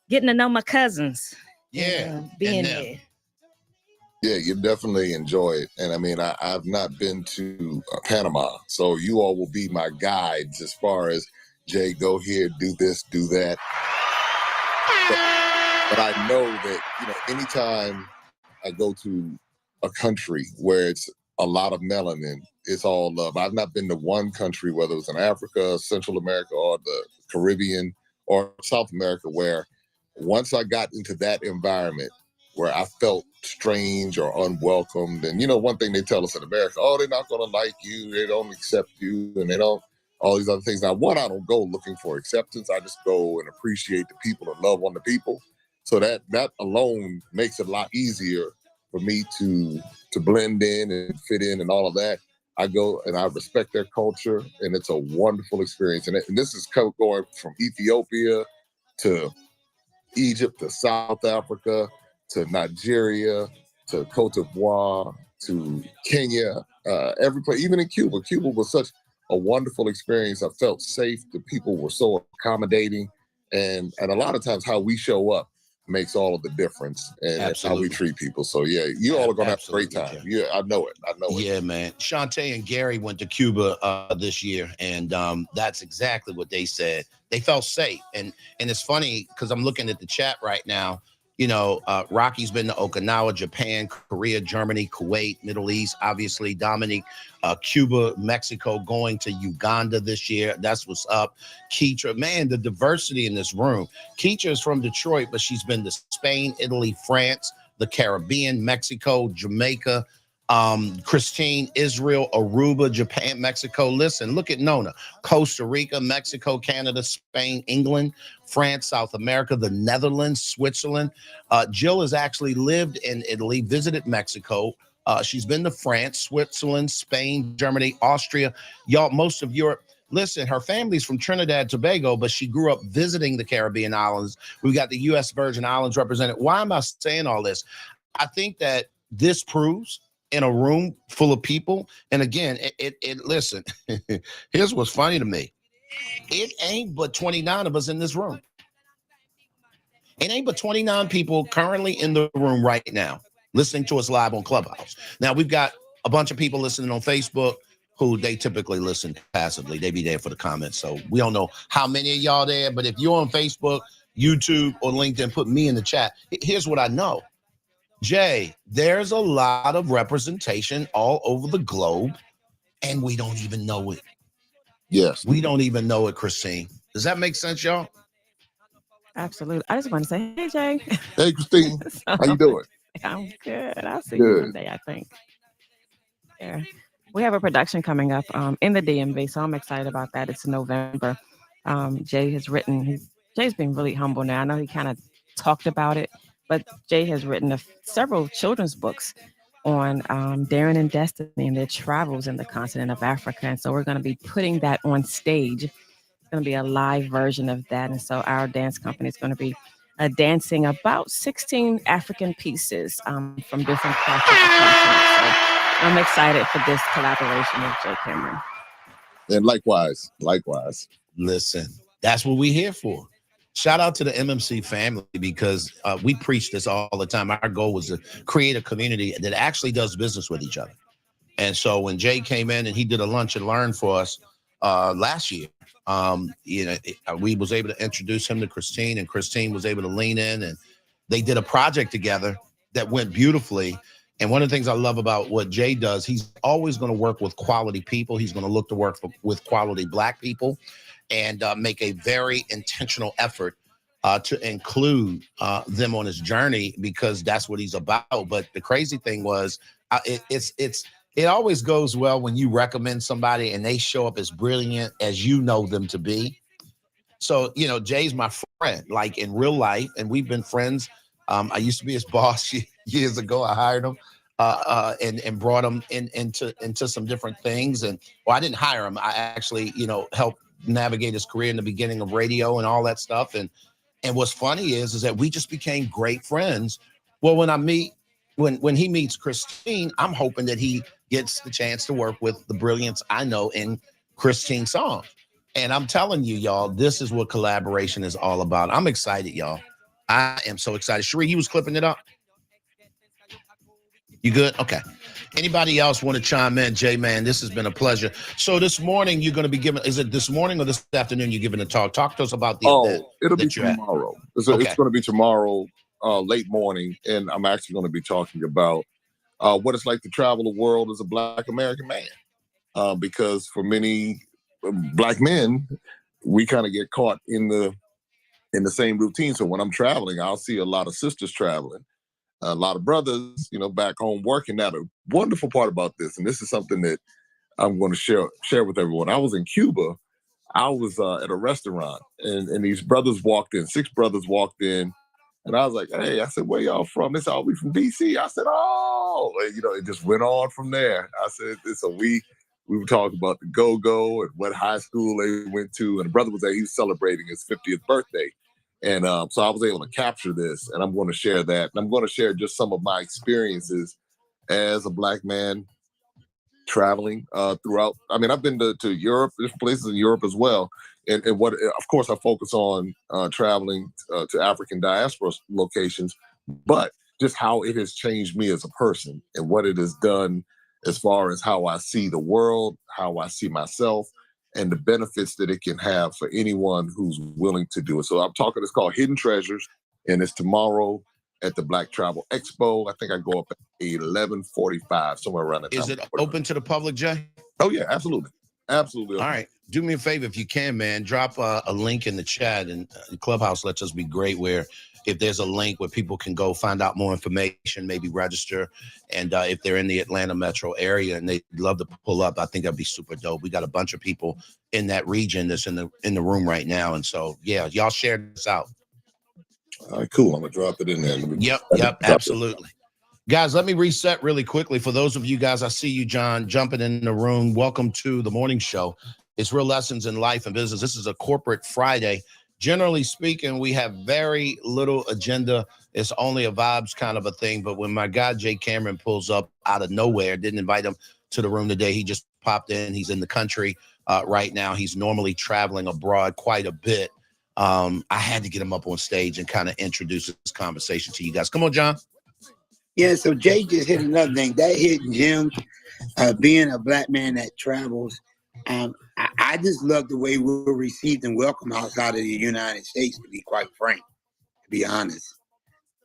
getting to know my cousins. Being there. Yeah, you definitely enjoy it. And I mean, I've not been to Panama, so you all will be my guides as far as, Jay, go here, do this, do that. But I know that, anytime I go to a country where it's a lot of melanin, it's all love. I've not been to one country, whether it was in Africa, Central America, or the Caribbean, or South America, where once I got into that environment where I felt strange or unwelcomed, and one thing they tell us in America, they're not going to like you, they don't accept you, and they don't. all these other things. Now, one, I don't go looking for acceptance. I just go and appreciate the people and love on the people. So that alone makes it a lot easier for me to blend in and fit in and all of that. I go and I respect their culture, and it's a wonderful experience. And this is going from Ethiopia to Egypt to South Africa to Nigeria to Cote d'Ivoire to Kenya, every place, even in Cuba. Cuba was such a wonderful experience. I felt safe. The people were so accommodating, and a lot of times how we show up makes all of the difference, and how we treat people. So yeah, you all are gonna have a great time. Yeah, I know it. Yeah, man. Shantae and Gary went to Cuba this year, and that's exactly what they said. They felt safe, and it's funny because I'm looking at the chat right now. You know, Rocky's been to Okinawa, Japan, Korea, Germany, Kuwait, Middle East, obviously, Dominic, Cuba, Mexico, going to Uganda this year. That's what's up. Keitra, man, the diversity in this room. Keitra is from Detroit, but she's been to Spain, Italy, France, the Caribbean, Mexico, Jamaica, Christine, Israel, Aruba, Japan, Mexico. Listen, look at Nona. Costa Rica, Mexico, Canada, Spain, England, France, South America, the Netherlands, Switzerland. Jill has actually lived in Italy, visited Mexico. She's been to France, Switzerland, Spain, Germany, Austria. Y'all, most of Europe. Listen, her family's from Trinidad, Tobago, but she grew up visiting the Caribbean islands. We've got the U.S. Virgin Islands represented. Why am I saying all this? I think that this proves in a room full of people. And again, it listen, here's what's funny to me. It ain't but 29 of us in this room. It ain't but 29 people currently in the room right now, listening to us live on Clubhouse. Now we've got a bunch of people listening on Facebook who they typically listen passively. They be there for the comments. So we don't know how many of y'all there, but if you're on Facebook, YouTube, or LinkedIn, put me in the chat. Here's what I know. Jay, there's a lot of representation all over the globe, and we don't even know it. Yes. We don't even know it, Christine. Does that make sense, y'all? Absolutely. I just want to say, hey, Jay. Hey, Christine. How you doing? I'm good. I'll see you Monday, I think. Yeah. We have a production coming up in the DMV, so I'm excited about that. It's in November. Jay has written, Jay's been really humble now. I know he kind of talked about it, but Jay has written several children's books on Darren and Destiny and their travels in the continent of Africa. And so we're going to be putting that on stage. It's going to be a live version of that. And so our dance company is going to be dancing about 16 African pieces from different parts of the continent. So I'm excited for this collaboration with Jay Cameron. And likewise. Listen, that's what we're here for. Shout out to the MMC family because we preach this all the time. Our goal was to create a community that actually does business with each other. And so when Jay came in and he did a lunch and learn for us last year, we was able to introduce him to Christine, and Christine was able to lean in, and they did a project together that went beautifully. And one of the things I love about what Jay does, he's always going to work with quality people. He's going to look to work with quality Black people and make a very intentional effort to include them on his journey because that's what he's about. But the crazy thing was, it always goes well when you recommend somebody and they show up as brilliant as you know them to be. So, Jay's my friend, like in real life, and we've been friends. I used to be his boss years ago. I hired him and brought him into some different things. And I didn't hire him. I actually, helped navigate his career in the beginning of radio and all that stuff. And what's funny is that we just became great friends. Well, when he meets Christine, I'm hoping that he gets the chance to work with the brilliance I know in Christine's song. And I'm telling you, y'all, this is what collaboration is all about. I'm excited, y'all. I am so excited. Sheree, you was clipping it up? You good? Okay. Anybody else want to chime in? Jay, man, this has been a pleasure. So this morning you're going to be giving, is it this morning or this afternoon you're giving a talk? Talk to us about the event. It'll be tomorrow. It's going to be tomorrow, late morning. And I'm actually going to be talking about what it's like to travel the world as a Black American man. Because for many Black men, we kind of get caught in the same routine. So when I'm traveling, I'll see a lot of sisters traveling, a lot of brothers, back home working. Now, the wonderful part about this, and this is something that I'm going to share with everyone. I was in Cuba I was at a restaurant, and these brothers walked in. 6 brothers walked in, and I was like, "Hey," I said, "Where y'all from?" They said, "Oh, we from DC." I said, "Oh," and, it just went on from there. I said, "So we were talking about the go-go and what high school they went to, and the brother was there. He was celebrating his 50th birthday, and so I was able to capture this, and I'm going to share that, and I'm going to share just some of my experiences as a Black man traveling throughout. I mean, I've been to Europe, there's places in Europe as well. And what, of course, I focus on traveling to African diaspora locations, but just how it has changed me as a person and what it has done as far as how I see the world, how I see myself, and the benefits that it can have for anyone who's willing to do it. So I'm talking, it's called Hidden Treasures, and it's tomorrow at the Black Travel Expo. I think I go up at 11:45, somewhere around that time. Is it open to the public, Jay? Oh yeah, absolutely. Absolutely. All right. Do me a favor if you can, man. Drop a link in the chat, and Clubhouse lets us be great where if there's a link where people can go find out more information, maybe register. And if they're in the Atlanta metro area and they'd love to pull up, I think that'd be super dope. We got a bunch of people in that region that's in the room right now. And so, yeah, y'all share this out. All right, cool. I'm going to drop it in there. Yep, absolutely. Guys, let me reset really quickly. For those of you guys, I see you, John, jumping in the room. Welcome to the morning show. It's Real Lessons in Life and Business. This is a corporate Friday. Generally speaking, we have very little agenda. It's only a vibes kind of a thing. But when my guy, Jay Cameron, pulls up out of nowhere, didn't invite him to the room today. He just popped in. He's in the country right now. He's normally traveling abroad quite a bit. I had to get him up on stage and kind of introduce this conversation to you guys. Come on, John. Yeah, so Jay just hit another thing. That hidden gem, being a Black man that travels. I just love the way we're received and welcomed outside of the United States, to be quite frank, to be honest.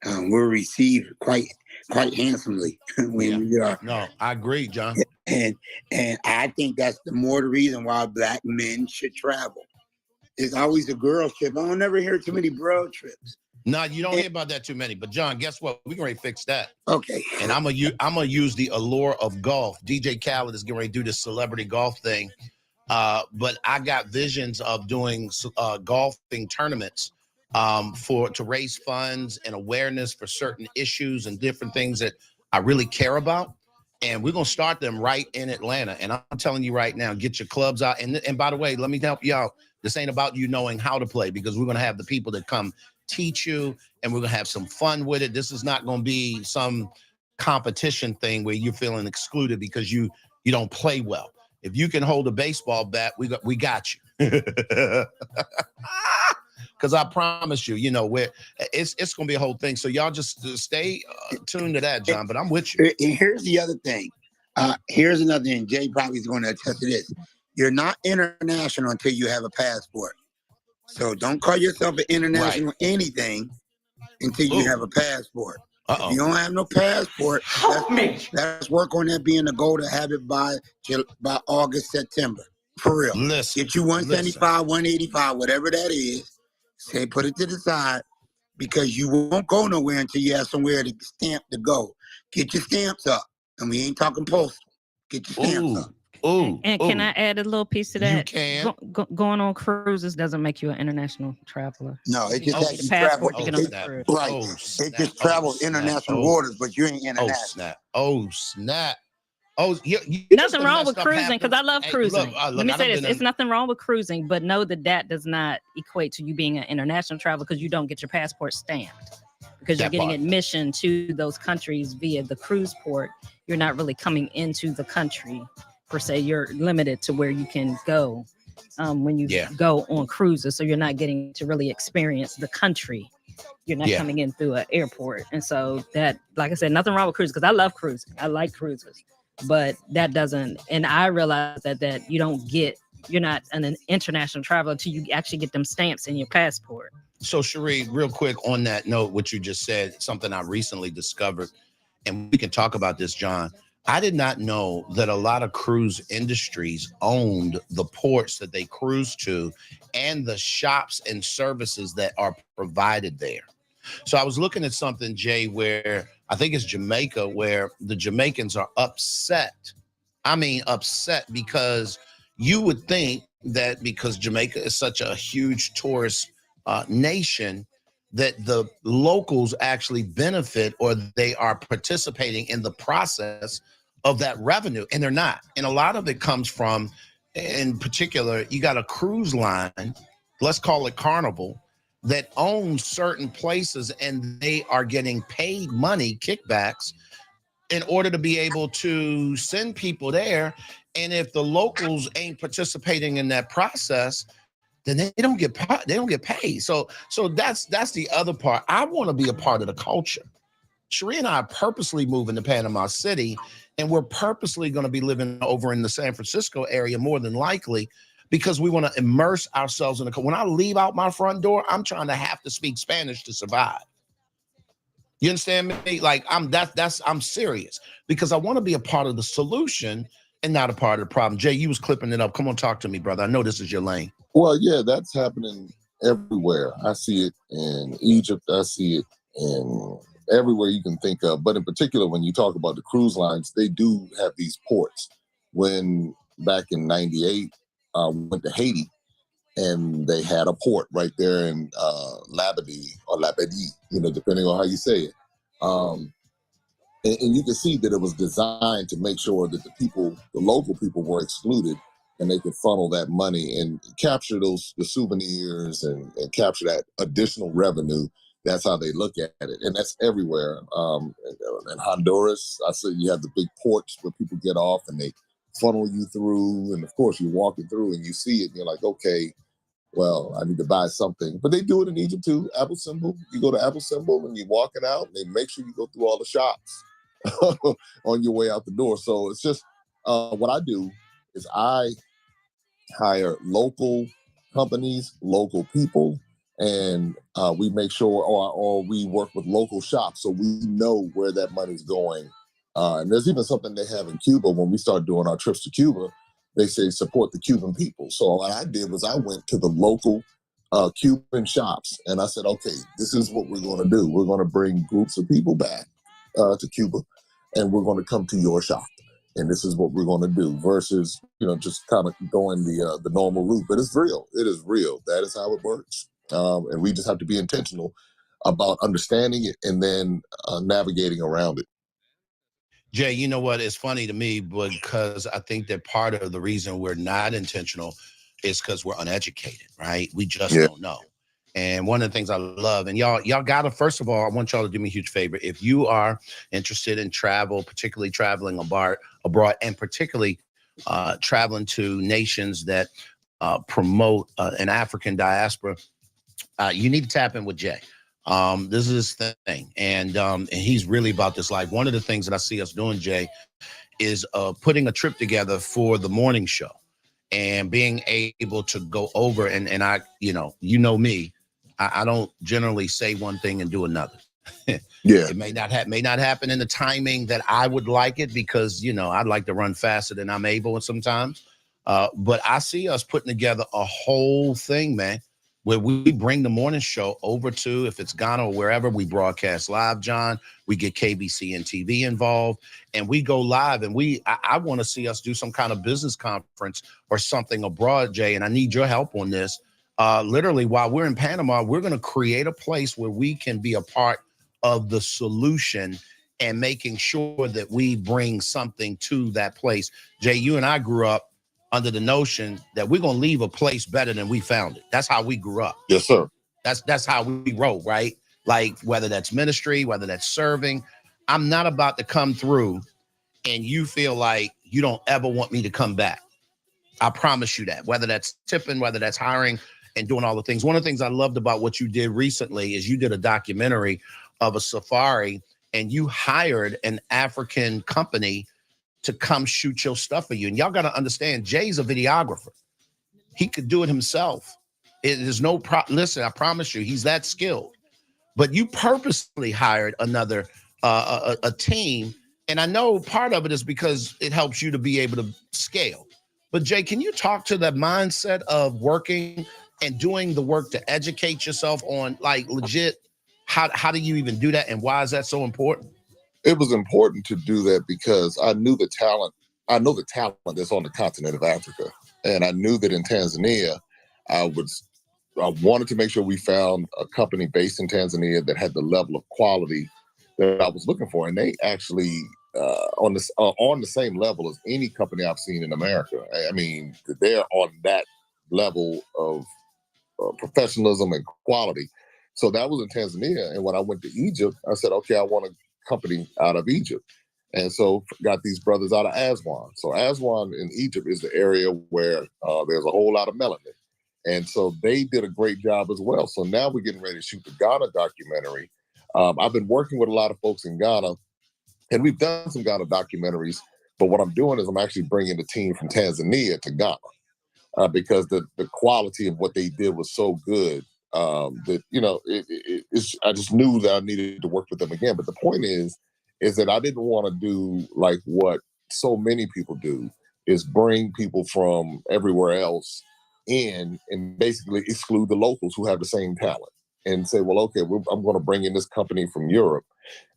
We're received quite handsomely when we are. No, I agree, John. And I think that's the more the reason why Black men should travel. It's always a girl trip. I don't never hear too many bro trips. No, you don't hear about that too many. But John, guess what? We can already fix that. Okay. And I'm gonna use the allure of golf. DJ Khaled is getting ready to do this celebrity golf thing. But I got visions of doing golfing tournaments to raise funds and awareness for certain issues and different things that I really care about. And we're gonna start them right in Atlanta. And I'm telling you right now, get your clubs out. And by the way, let me help you out. This ain't about you knowing how to play, because we're gonna have the people that come teach you, and we're gonna have some fun with it. This is not gonna be some competition thing where you're feeling excluded because you don't play well. If you can hold a baseball bat, we got you. Because I promise you, it's gonna be a whole thing. So y'all just stay tuned to that, John. But I'm with you. And here's the other thing. Here's another thing. Jay probably is going to attest to this. You're not international until you have a passport. So don't call yourself an international anything until you have a passport. If you don't have no passport, let's work on that being a goal to have it by August, September. For real. Get you 175, 185, whatever that is. Say, put it to the side, because you won't go nowhere until you have somewhere to stamp to go. Get your stamps up. And we ain't talking postal. Get your stamps up. And can I add a little piece to that? You can. Going on cruises doesn't make you an international traveler. No, it just has to travel. Right. It just travels international waters, but you ain't international. Oh, snap. Oh, nothing wrong with cruising, because I love cruising. Let me say this. It's nothing wrong with cruising, but know that does not equate to you being an international traveler, because you don't get your passport stamped. Because you're getting admission to those countries via the cruise port. You're not really coming into the country. Per se, you're limited to where you can go when you go on cruises, so you're not getting to really experience the country. You're not coming in through an airport. And so that, like I said, nothing wrong with cruising, because I love cruising. I like cruises, but that doesn't, and I realize that you're not an international traveler until you actually get them stamps in your passport. So Cherie, real quick on that note, what you just said, something I recently discovered, and we can talk about this, John. I did not know that a lot of cruise industries owned the ports that they cruise to and the shops and services that are provided there. So I was looking at something, Jay, where I think it's Jamaica, where the Jamaicans are upset. I mean, upset because you would think that because Jamaica is such a huge tourist nation, that the locals actually benefit or they are participating in the process of that revenue, and they're not. And a lot of it comes from, in particular, you got a cruise line, let's call it Carnival, that owns certain places, and they are getting paid money, kickbacks, in order to be able to send people there. And if the locals ain't participating in that process, then they don't get paid. So that's the other part. I want to be a part of the culture. Sheree and I are purposely moving to Panama City, and we're purposely going to be living over in the San Francisco area more than likely, because we want to immerse ourselves in the culture. When I leave out my front door, I'm trying to have to speak Spanish to survive. You understand me? Like I'm serious, because I want to be a part of the solution and not a part of the problem. Jay, you was clipping it up. Come on, talk to me, brother. I know this is your lane. Well, yeah, that's happening everywhere. I see it in Egypt. I see it in everywhere you can think of. But in particular, when you talk about the cruise lines, they do have these ports. When back in '98, we went to Haiti, and they had a port right there in Labadie or Labadie, depending on how you say it. And you can see that it was designed to make sure that the local people were excluded, and they could funnel that money and capture the souvenirs and capture that additional revenue. That's how they look at it. And that's everywhere. In Honduras, I said you have the big ports where people get off and they funnel you through. And of course, you're walking through and you see it and you're like, okay, well, I need to buy something. But they do it in Egypt too. Apple Symbol. You go to Apple Symbol and you're walking out, and they make sure you go through all the shops on your way out the door. So it's just what I do is I hire local companies, local people, and we make sure, or we work with local shops so we know where that money's going. And there's even something they have in Cuba. When we start doing our trips to Cuba, they say support the Cuban people. So what I did was I went to the local Cuban shops, and I said, okay, this is what we're going to do. We're going to bring groups of people back to Cuba, and we're going to come to your shop. And this is what we're going to do, versus, just kind of going the normal route. But it's real. It is real. That is how it works. And we just have to be intentional about understanding it and then navigating around it. Jay, you know what? It's funny to me because I think that part of the reason we're not intentional is because we're uneducated, right? We just don't know. And one of the things I love, and y'all gotta, first of all, I want y'all to do me a huge favor. If you are interested in travel, particularly traveling abroad, and particularly traveling to nations that promote an African diaspora, you need to tap in with Jay. This is his thing, and he's really about this life. One of the things that I see us doing, Jay, is putting a trip together for the morning show and being able to go over, and I, you know me, I don't generally say one thing and do another. Yeah, it may not happen in the timing that I would like it, because I'd like to run faster than I'm able sometimes. But I see us putting together a whole thing, man, where we bring the morning show over to, if it's Ghana or wherever, we broadcast live, John. We get KBC and TV involved, and we go live. And I want to see us do some kind of business conference or something abroad, Jay. And I need your help on this. Literally, while we're in Panama, we're going to create a place where we can be a part of the solution and making sure that we bring something to that place. Jay, you and I grew up under the notion that we're going to leave a place better than we found it. That's how we grew up. Yes, sir. That's how we roll, right? Like, whether that's ministry, whether that's serving, I'm not about to come through and you feel like you don't ever want me to come back. I promise you that, whether that's tipping, whether that's hiring and doing all the things. One of the things I loved about what you did recently is you did a documentary of a safari, and you hired an African company to come shoot your stuff for you. And y'all got to understand, Jay's a videographer. He could do it himself. It is no problem. Listen, I promise you, he's that skilled. But you purposely hired another a team. And I know part of it is because it helps you to be able to scale. But Jay, can you talk to that mindset of working and doing the work to educate yourself on, like, legit, how do you even do that? And why is that so important? It was important to do that because I knew the talent. I know the talent that's on the continent of Africa. And I knew that in Tanzania, I wanted to make sure we found a company based in Tanzania that had the level of quality that I was looking for. And they actually on the same level as any company I've seen in America. I mean, they're on that level of professionalism and quality. So that was in Tanzania. And when I went to Egypt, I said, okay, I want a company out of Egypt. And so got these brothers out of Aswan. So Aswan in Egypt is the area where there's a whole lot of melanin. And so they did a great job as well. So now we're getting ready to shoot the Ghana documentary. I've been working with a lot of folks in Ghana, and we've done some Ghana documentaries. But what I'm doing is I'm actually bringing the team from Tanzania to Ghana because the quality of what they did was so good that, you know, I just knew that I needed to work with them again. But the point is that I didn't want to do like what so many people do, is bring people from everywhere else in and basically exclude the locals who have the same talent and say, well, okay, I'm going to bring in this company from Europe.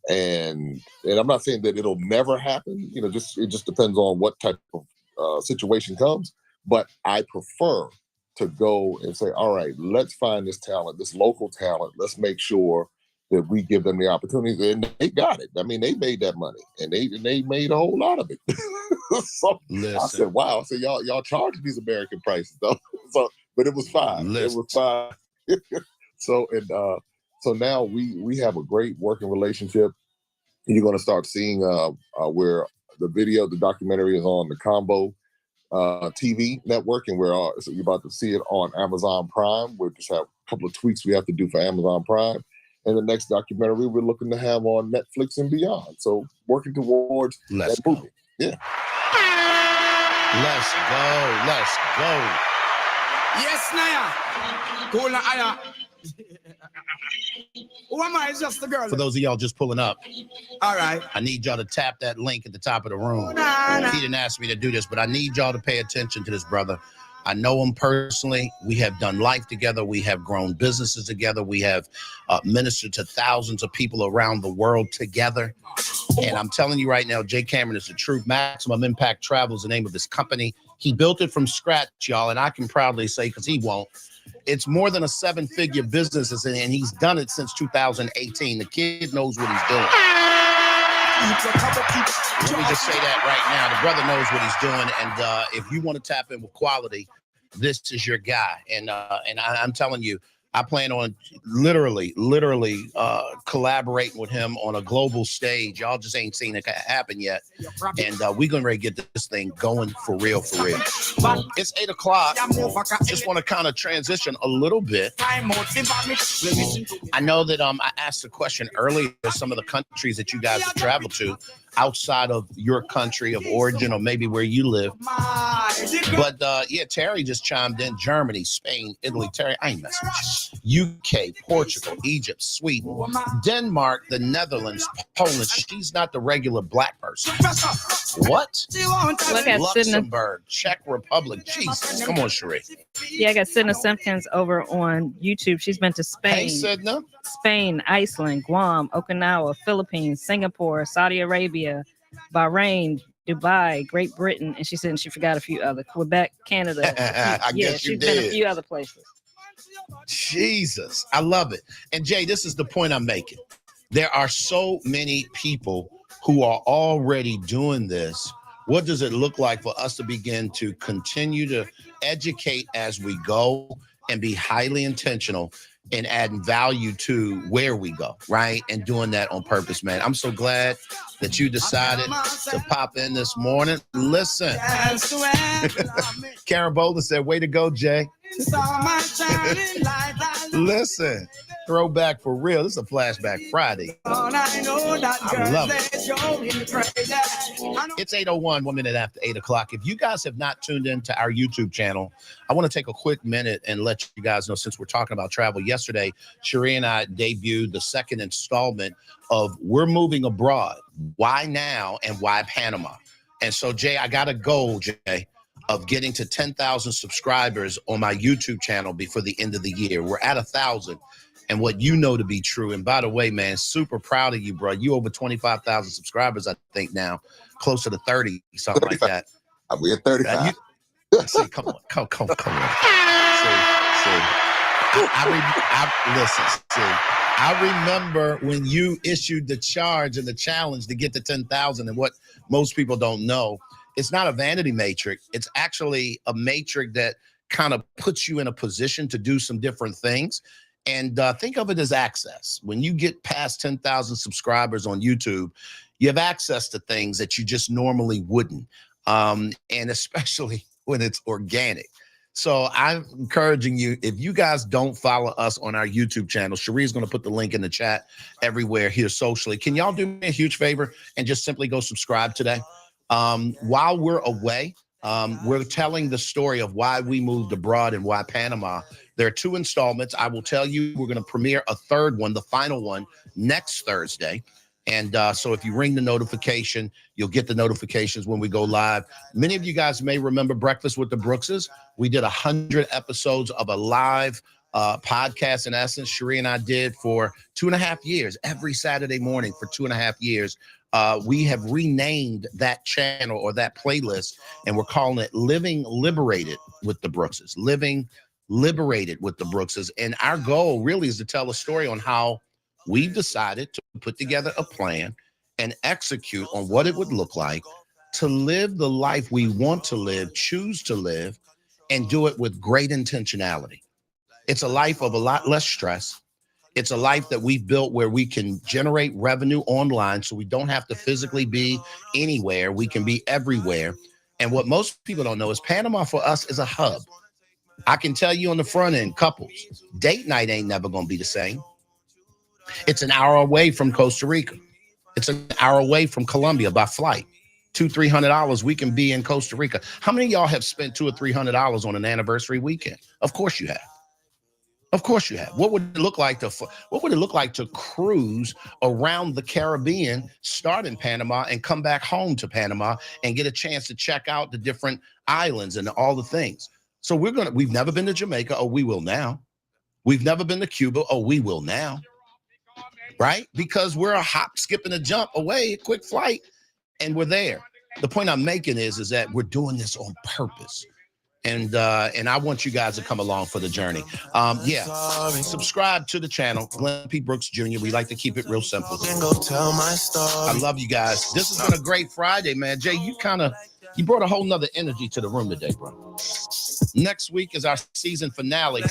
And I'm not saying that it'll never happen, you know, it just depends on what type of situation comes. But I prefer to go and say, all right, let's find this talent, this local talent. Let's make sure that we give them the opportunity. And they got it. I mean, they made that money, and they made a whole lot of it. So Listen. I said, wow. I said, y'all charge these American prices though. So, but it was fine. Listen. It was fine. So now we have a great working relationship. You're going to start seeing where the documentary is on the Combo TV network, and so you're about to see it on Amazon Prime. We just have a couple of tweaks we have to do for Amazon Prime. And the next documentary we're looking to have on Netflix and beyond. So working towards that movie. Yeah. Let's go. Yes, Naya. Cool, Naya. Who am I? It's just the girl. For those of y'all just pulling up, all right, I need y'all to tap that link at the top of the room. He didn't ask me to do this, but I need y'all to pay attention to this brother. I know him personally. We have done life together. We have grown businesses together. We have ministered to thousands of people around the world together. And I'm telling you right now, Jay Cameron is the truth. Maximum Impact Travel is the name of his company. He built it from scratch, y'all. And I can proudly say, because he won't, it's more than a 7-figure business, and he's done it since 2018. The kid knows what he's doing. Let me just say that right now. The brother knows what he's doing, and if you want to tap in with quality, this is your guy. And I'm telling you, I plan on literally collaborating with him on a global stage. Y'all just ain't seen it happen yet. And we're going to get this thing going for real. It's 8 o'clock. Just want to kind of transition a little bit. I know that I asked a question earlier, some of the countries that you guys have traveled to outside of your country of origin or maybe where you live. But Terry just chimed in. Germany, Spain, Italy. Terry, I ain't messing with you. UK, Portugal, Egypt, Sweden, Denmark, the Netherlands, Poland. She's not the regular black person. What? Look at Luxembourg, Czech Republic. Jesus. Come on, Sheree. Yeah, I got Sidna Simpkins over on YouTube. She's been to Spain. Hey, Sidna. Spain, Iceland, Guam, Okinawa, Philippines, Singapore, Saudi Arabia, Bahrain, Dubai, Great Britain, and she said she forgot a few other. Quebec, Canada. I guess she's been a few other places. Jesus, I love it. And Jay, this is the point I'm making. There are so many people who are already doing this. What does it look like for us to begin to continue to educate as we go and be highly intentional in adding value to where we go, right? And doing that on purpose, man. I'm so glad that you decided to pop in this morning. Listen. Karen Bolden said, way to go, Jay. Listen, throwback for real. This is a Flashback Friday. I love it. It's 8:01, 1 minute after 8 o'clock. If you guys have not tuned into our YouTube channel, I want to take a quick minute and let you guys know, since we're talking about travel. Yesterday, Sheree and I debuted the second installment of We're Moving Abroad. Why now and why Panama? And so, Jay, I got a goal, Jay, of getting to 10,000 subscribers on my YouTube channel before the end of the year. We're at 1,000, and what you know to be true. And by the way, man, super proud of you, bro. You over 25,000 subscribers, I think now, closer to 30, something 35. Like that. We're at 35. See, come on. See. Listen, see. I remember when you issued the charge and the challenge to get to 10,000, and what most people don't know, it's not a vanity matrix. It's actually a matrix that kind of puts you in a position to do some different things. And think of it as access. When you get past 10,000 subscribers on YouTube, you have access to things that you just normally wouldn't. And especially when it's organic. So I'm encouraging you, if you guys don't follow us on our YouTube channel, Cherie's going to put the link in the chat everywhere here socially. Can y'all do me a huge favor and just simply go subscribe today? While we're away, we're telling the story of why we moved abroad and why Panama. There are 2 installments. I will tell you, we're going to premiere a 3rd one, the final one, next Thursday. And so if you ring the notification, you'll get the notifications when we go live. Many of you guys may remember Breakfast with the Brookses. We did 100 episodes of a live podcast, in essence, Cherie and I did for 2.5 years, every Saturday morning for 2.5 years. We have renamed that channel or that playlist, and we're calling it Living Liberated with the Brookses. Living Liberated with the Brookses. And our goal really is to tell a story on how we've decided to put together a plan and execute on what it would look like to live the life we want to live, choose to live, and do it with great intentionality. It's a life of a lot less stress. It's a life that we built where we can generate revenue online, so we don't have to physically be anywhere. We can be everywhere. And what most people don't know is Panama for us is a hub. I can tell you on the front end, couples, date night ain't never going to be the same. It's an hour away from Costa Rica. It's an hour away from Colombia by flight. $200-300, we can be in Costa Rica. How many of y'all have spent $200 or $300 on an anniversary weekend? Of course you have. Of course you have. What would it look like to cruise around the Caribbean, start in Panama, and come back home to Panama and get a chance to check out the different islands and all the things? So we've never been to Jamaica. Oh, we will now. We've never been to Cuba. Oh, we will now. Right? Because we're a hop, skip, and a jump away, a quick flight, and we're there. The point I'm making is that we're doing this on purpose. And I want you guys to come along for the journey. Subscribe to the channel, Glenn P. Brooks Jr. We like to keep it real simple. I love you guys. This has been a great Friday, man. Jay, you brought a whole nother energy to the room today, bro. Next week is our season finale.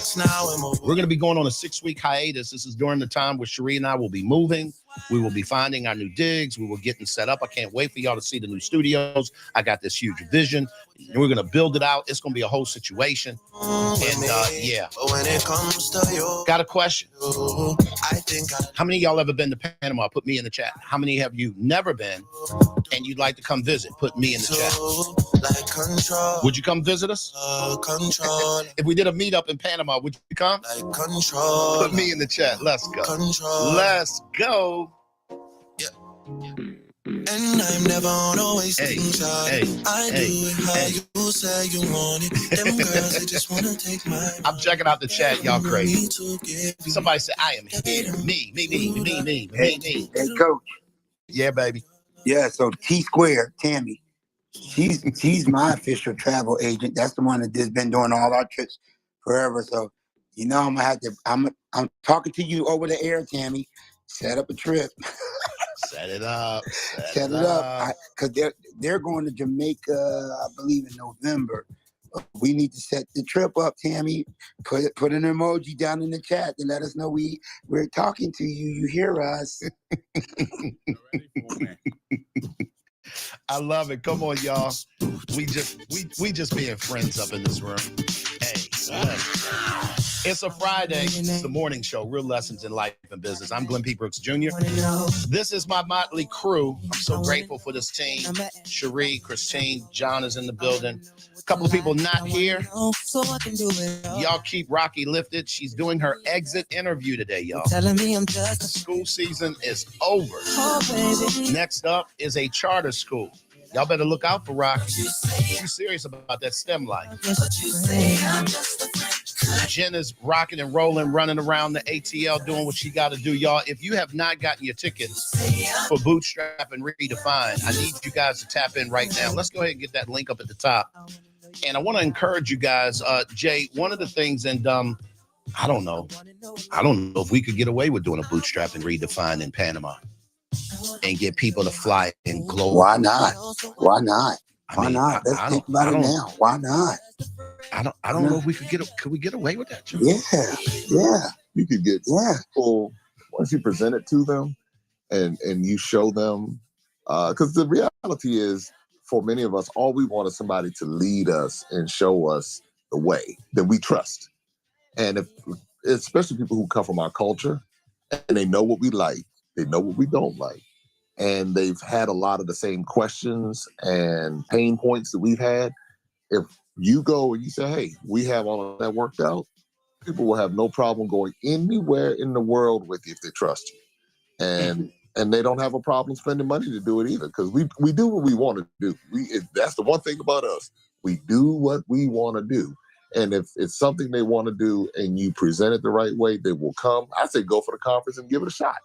We're going to be going on a 6-week hiatus. This is during the time where Cherie and I will be moving. We will be finding our new digs. We will getting set up. I can't wait for y'all to see the new studios. I got this huge vision. We're going to build it out. It's going to be a whole situation. And got a question. How many of y'all ever been to Panama? Put me in the chat. How many have you never been and you'd like to come visit? Put me in the chat. Would you come visit us? If we did a meetup in Panama, would you come? Put me in the chat. Let's go. Let's go. And I'm never on always I do it how you say you want it. Them girls, they just wanna take my I'm checking out the chat, y'all crazy. Somebody said I am here. Me. Hey, Coach. Yeah, baby. Yeah, so T Square, Tammy, she's my official travel agent. That's the one that has been doing all our trips forever. So, I'm gonna have to. I'm talking to you over the air, Tammy. Set up a trip. Set it up. Set it up. Because they're going to Jamaica, I believe, in November. We need to set the trip up, Tammy. Put an emoji down in the chat to let us know we're talking to you. You hear us. I love it. Come on, y'all. We just being friends up in this room. Hey, it's a Friday. It's the morning show, Real Lessons in Life and Business. I'm Glenn P. Brooks Jr. This is my motley crew. I'm so grateful for this team. Cherie, Christine, John is in the building. A couple of people not here. Y'all keep Rocky lifted. She's doing her exit interview today, y'all. School season is over. Next up is a charter school. Y'all better look out for Rocky. She's serious about that STEM life. Jen is rocking and rolling, running around the ATL, doing what she got to do. Y'all, if you have not gotten your tickets for Bootstrap and Redefine, I need you guys to tap in right now. Let's go ahead and get that link up at the top. And I want to encourage you guys, Jay, one of the things, and I don't know if we could get away with doing a bootstrap and redefine in Panama and get people to fly in global. Why not? Why not? Why I mean, not? Let's I think don't- about I it don't- now. Why not? I don't know if we could we get away with that, Joe? Yeah. You could get Yeah. people once you present it to them and you show them, because the reality is, for many of us, all we want is somebody to lead us and show us the way that we trust. And if, especially people who come from our culture, and they know what we like, they know what we don't like, and they've had a lot of the same questions and pain points that we've had. If you go and you say, hey, we have all of that worked out, people will have no problem going anywhere in the world with you if they trust you. And they don't have a problem spending money to do it either, because we do what we want to do. That's the one thing about us. We do what we want to do. And if it's something they want to do and you present it the right way, they will come. I say go for the conference and give it a shot.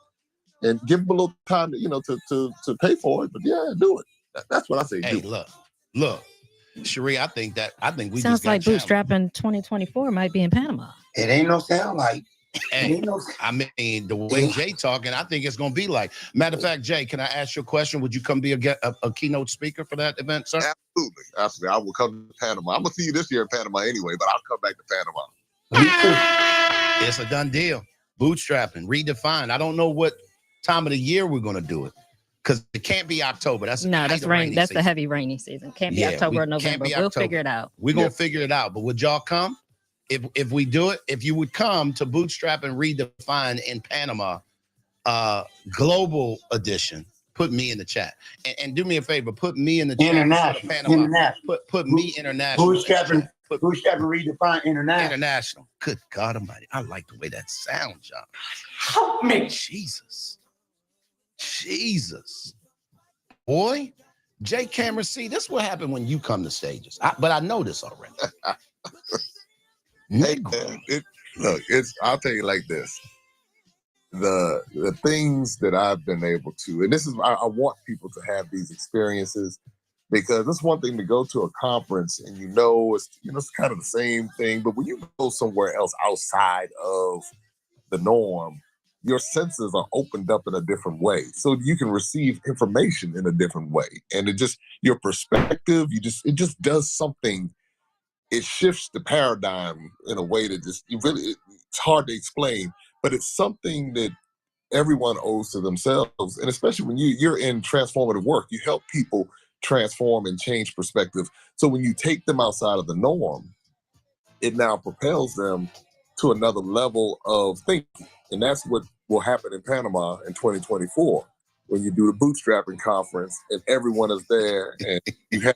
And give them a little time to pay for it. But yeah, do it. That's what I say. Hey, do. look, Cherie, I think we Sounds just got like challenged. bootstrapping 2024 might be in Panama. It ain't no sound like. Hey, I mean, the way Jay talking, I think it's going to be like. Matter of fact, Jay, can I ask you a question? Would you come be a keynote speaker for that event, sir? Absolutely. I will come to Panama. I'm going to see you this year in Panama anyway, but I'll come back to Panama. It's a done deal. Bootstrapping, redefine. I don't know what time of the year we're going to do it, because it can't be October. That's rain. That's the heavy rainy season. Can't be October or November. We'll figure it out. We're going to figure it out. But would y'all come? If we do it, if you would come to Bootstrap and Redefine in Panama, global edition, put me in the chat. And do me a favor, put me in the chat. International. Put me international. Bootstrap and Redefine International. International. Good God Almighty. I like the way that sounds, y'all. Help me. Jesus. Boy, Jay Cameron, see, this is what happened when you come to stages. But I know this already. Hey, man, I'll tell you like this. The things that I've been able to, and this is, I want people to have these experiences, because it's one thing to go to a conference and it's kind of the same thing, but when you go somewhere else outside of the norm, your senses are opened up in a different way, so you can receive information in a different way, and your perspective, it just does something. It shifts the paradigm in a way that it's hard to explain, but it's something that everyone owes to themselves. And especially when you're in transformative work, you help people transform and change perspective. So when you take them outside of the norm, it now propels them to another level of thinking. And that's what will happen in Panama in 2024. When you do the bootstrapping conference and everyone is there and you have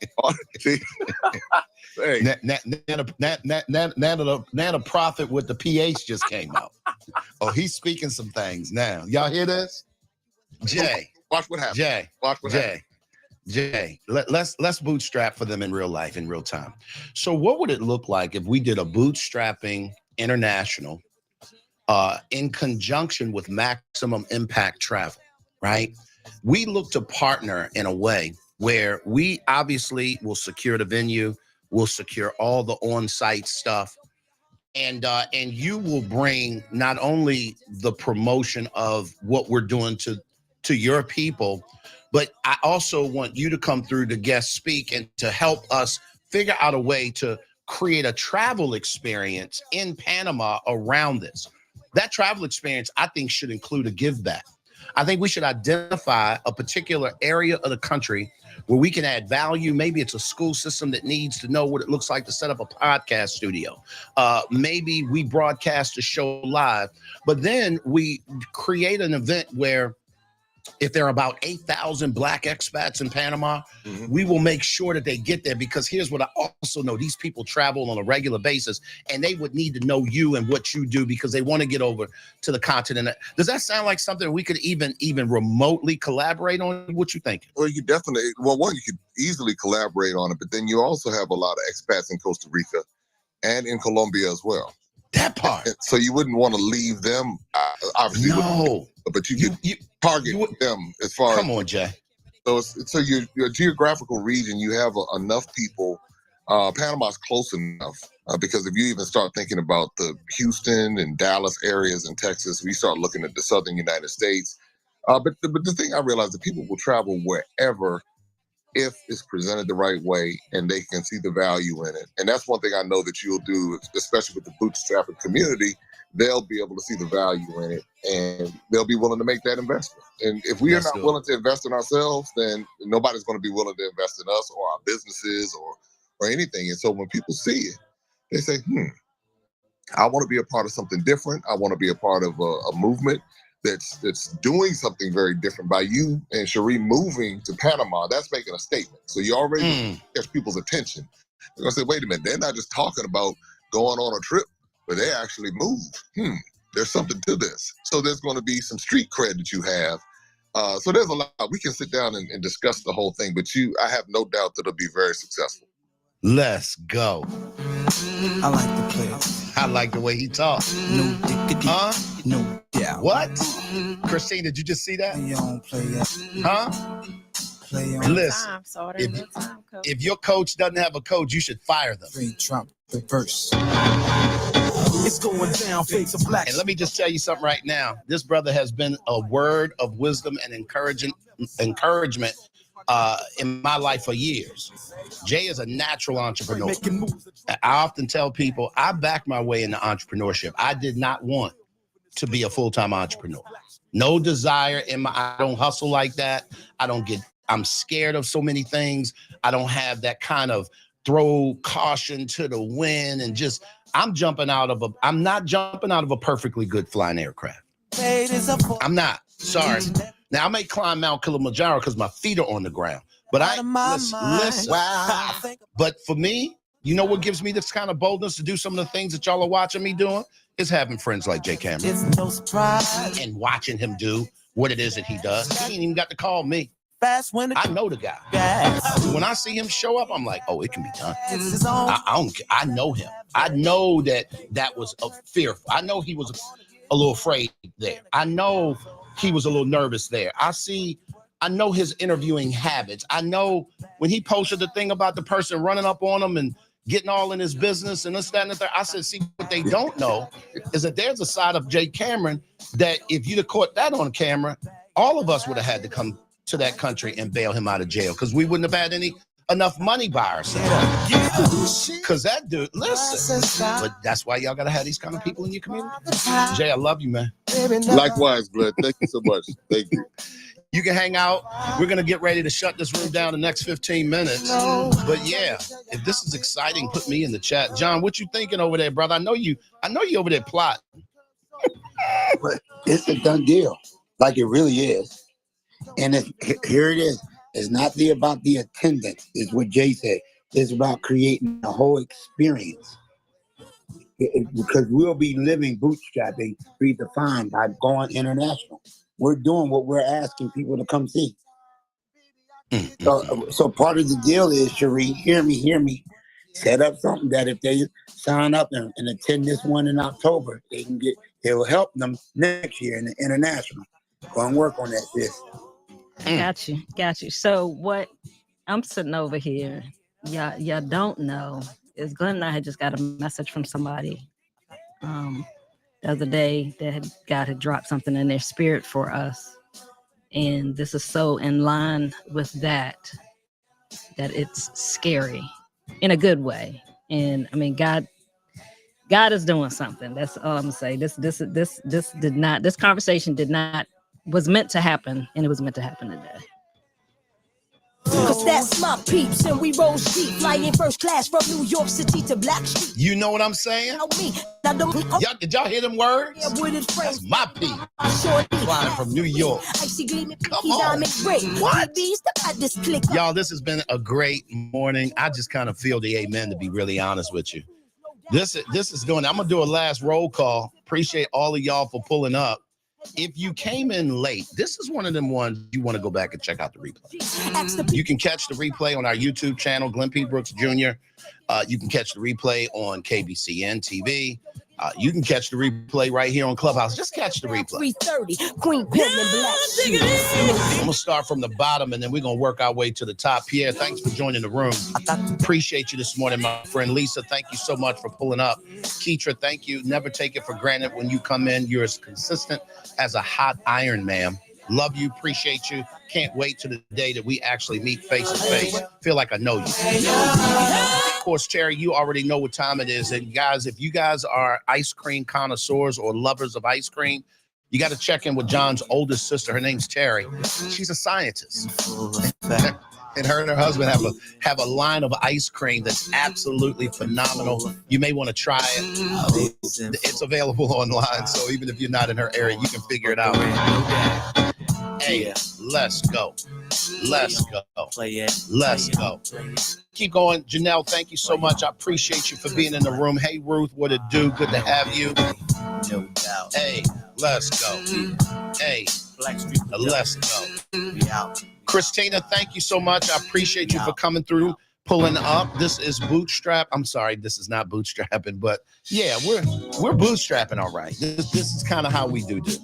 Now the prophet with the PH just came out. Oh, he's speaking some things now. Y'all hear this? Jay. Watch what happens. Jay. Watch what happens. Jay. Let's bootstrap for them in real life, in real time. So what would it look like if we did a bootstrapping international in conjunction with maximum impact travel, right? We look to partner in a way where we obviously will secure the venue, we'll secure all the on-site stuff, and you will bring not only the promotion of what we're doing to your people, but I also want you to come through to guest speak and to help us figure out a way to create a travel experience in Panama around this. That travel experience, I think, should include a give back. I think we should identify a particular area of the country where we can add value. Maybe it's a school system that needs to know what it looks like to set up a podcast studio. Maybe we broadcast a show live, but then we create an event where if there are about 8,000 Black expats in Panama, we will make sure that they get there, because here's what I also know. These people travel on a regular basis, and they would need to know you and what you do because they want to get over to the continent. Does that sound like something we could even remotely collaborate on? What you think? Well, you could easily collaborate on it, but then you also have a lot of expats in Costa Rica and in Colombia as well. That part. So you wouldn't want to leave them, obviously. No. But you target them as far Come on, Jay. So your geographical region, you have enough people Panama's close enough because if you even start thinking about the Houston and Dallas areas in Texas, we start looking at the southern United States. But the thing I realized that people will travel wherever if it's presented the right way and they can see the value in it. And that's one thing I know that you'll do, especially with the bootstrapping community. They'll be able to see the value in it and they'll be willing to make that investment. And if we are not willing to invest in ourselves, then nobody's going to be willing to invest in us or our businesses or anything. And so when people see it, they say, I want to be a part of something different. I want to be a part of a movement that's doing something very different. By you and Cherie moving to Panama, that's making a statement. So you already catch people's attention. They're going to say, wait a minute, they're not just talking about going on a trip, but they actually moved. There's something to this. So there's going to be some street cred that you have. So there's a lot. We can sit down and discuss the whole thing, but I have no doubt that it'll be very successful. Let's go. I like the player. I like the way he talks. No diggity. Huh? No doubt. What? Christine, did you just see that? You don't play that. Huh? Play on. Listen, if your coach doesn't have a coach, you should fire them. Free Trump, the verse. It's going down, fade to black. And let me just tell you something right now. This brother has been a word of wisdom and encouragement in my life for years. Jay is a natural entrepreneur. I often tell people I backed my way into entrepreneurship. I did not want to be a full-time entrepreneur. No desire I don't hustle like that. I'm scared of so many things. I don't have that kind of throw caution to the wind and I'm not jumping out of a perfectly good flying aircraft. I'm not. Sorry. Now I may climb Mount Kilimanjaro because my feet are on the ground. But listen. Wow. But for me, you know what gives me this kind of boldness to do some of the things that y'all are watching me doing? Is having friends like Jay Cameron. It's no surprise. And watching him do what it is that he does. He ain't even got to call me. I know the guy. When I see him show up, I'm like, oh, it can be done. I know him. I know that was fearful. I know he was a little afraid there. I know he was a little nervous there. I know his interviewing habits. I know when he posted the thing about the person running up on him and getting all in his business and this, that, and the third. I said, see, what they don't know is that there's a side of Jay Cameron that if you'd have caught that on camera, all of us would have had to come to that country and bail him out of jail because we wouldn't have had enough money by ourselves. Because that dude, listen, but that's why y'all got to have these kind of people in your community. Jay, I love you, man. Likewise, Blood. Thank you so much. Thank you. You can hang out. We're going to get ready to shut this room down in the next 15 minutes. But yeah, if this is exciting, put me in the chat. John, what you thinking over there, brother? I know you over there plotting. But it's a done deal. Like it really is. And here it is. It's not about the attendance, is what Jay said. It's about creating a whole experience. Because we'll be living bootstrapping redefined by going international. We're doing what we're asking people to come see. So part of the deal is, Cherie, hear me. Set up something that if they sign up and attend this one in October, it will help them next year in the international. Go and work on that, sis. Got you. So what I'm sitting over here, y'all don't know is Glenn and I had just got a message from somebody the other day that God had dropped something in their spirit for us. And this is so in line with that it's scary in a good way. And I mean, God is doing something. That's all I'm gonna say. This conversation was meant to happen, and it was meant to happen today. Cause that's my peeps, and we roll sheep, flying first class from New York City to Blackstreet. You know what I'm saying? Did y'all hear them words? That's my peep. Flying from New York. Come on. What? Y'all, this has been a great morning. I just kind of feel the amen, to be really honest with you. This is doing. I'm gonna do a last roll call. Appreciate all of y'all for pulling up. If you came in late, this is one of them ones you want to go back and check out the replay. You can catch the replay on our YouTube channel, Glenn P. Brooks Jr. You can catch the replay on KBCN TV. You can catch the replay right here on Clubhouse. Just catch the replay. 3:30, Queen Pen and Black Shoes. I'm gonna start from the bottom and then we're gonna work our way to the top. Pierre, thanks for joining the room. Appreciate you this morning, my friend. Lisa, thank you so much for pulling up. Keitra, thank you. Never take it for granted when you come in. You're as consistent as a hot iron, ma'am. Love you, appreciate you. Can't wait to the day that we actually meet face to face. Feel like I know you. Of course, Terry, you already know what time it is. And guys, if you guys are ice cream connoisseurs or lovers of ice cream, you got to check in with John's oldest sister. Her name's Terry. She's a scientist. And her and her husband have a line of ice cream that's absolutely phenomenal. You may want to try it. It's available online, so even if you're not in her area, you can figure it out. Hey, let's go. Let's go. Let's go. Keep going. Janelle, thank you so much. I appreciate you for being in the room. Hey, Ruth, what it do? Good to have you. No doubt. Hey, let's go. Hey, let's go. Christina, thank you so much. I appreciate you for coming through, pulling up. This is Bootstrap. I'm sorry, this is not bootstrapping, but yeah, we're bootstrapping all right. This is kind of how we do this.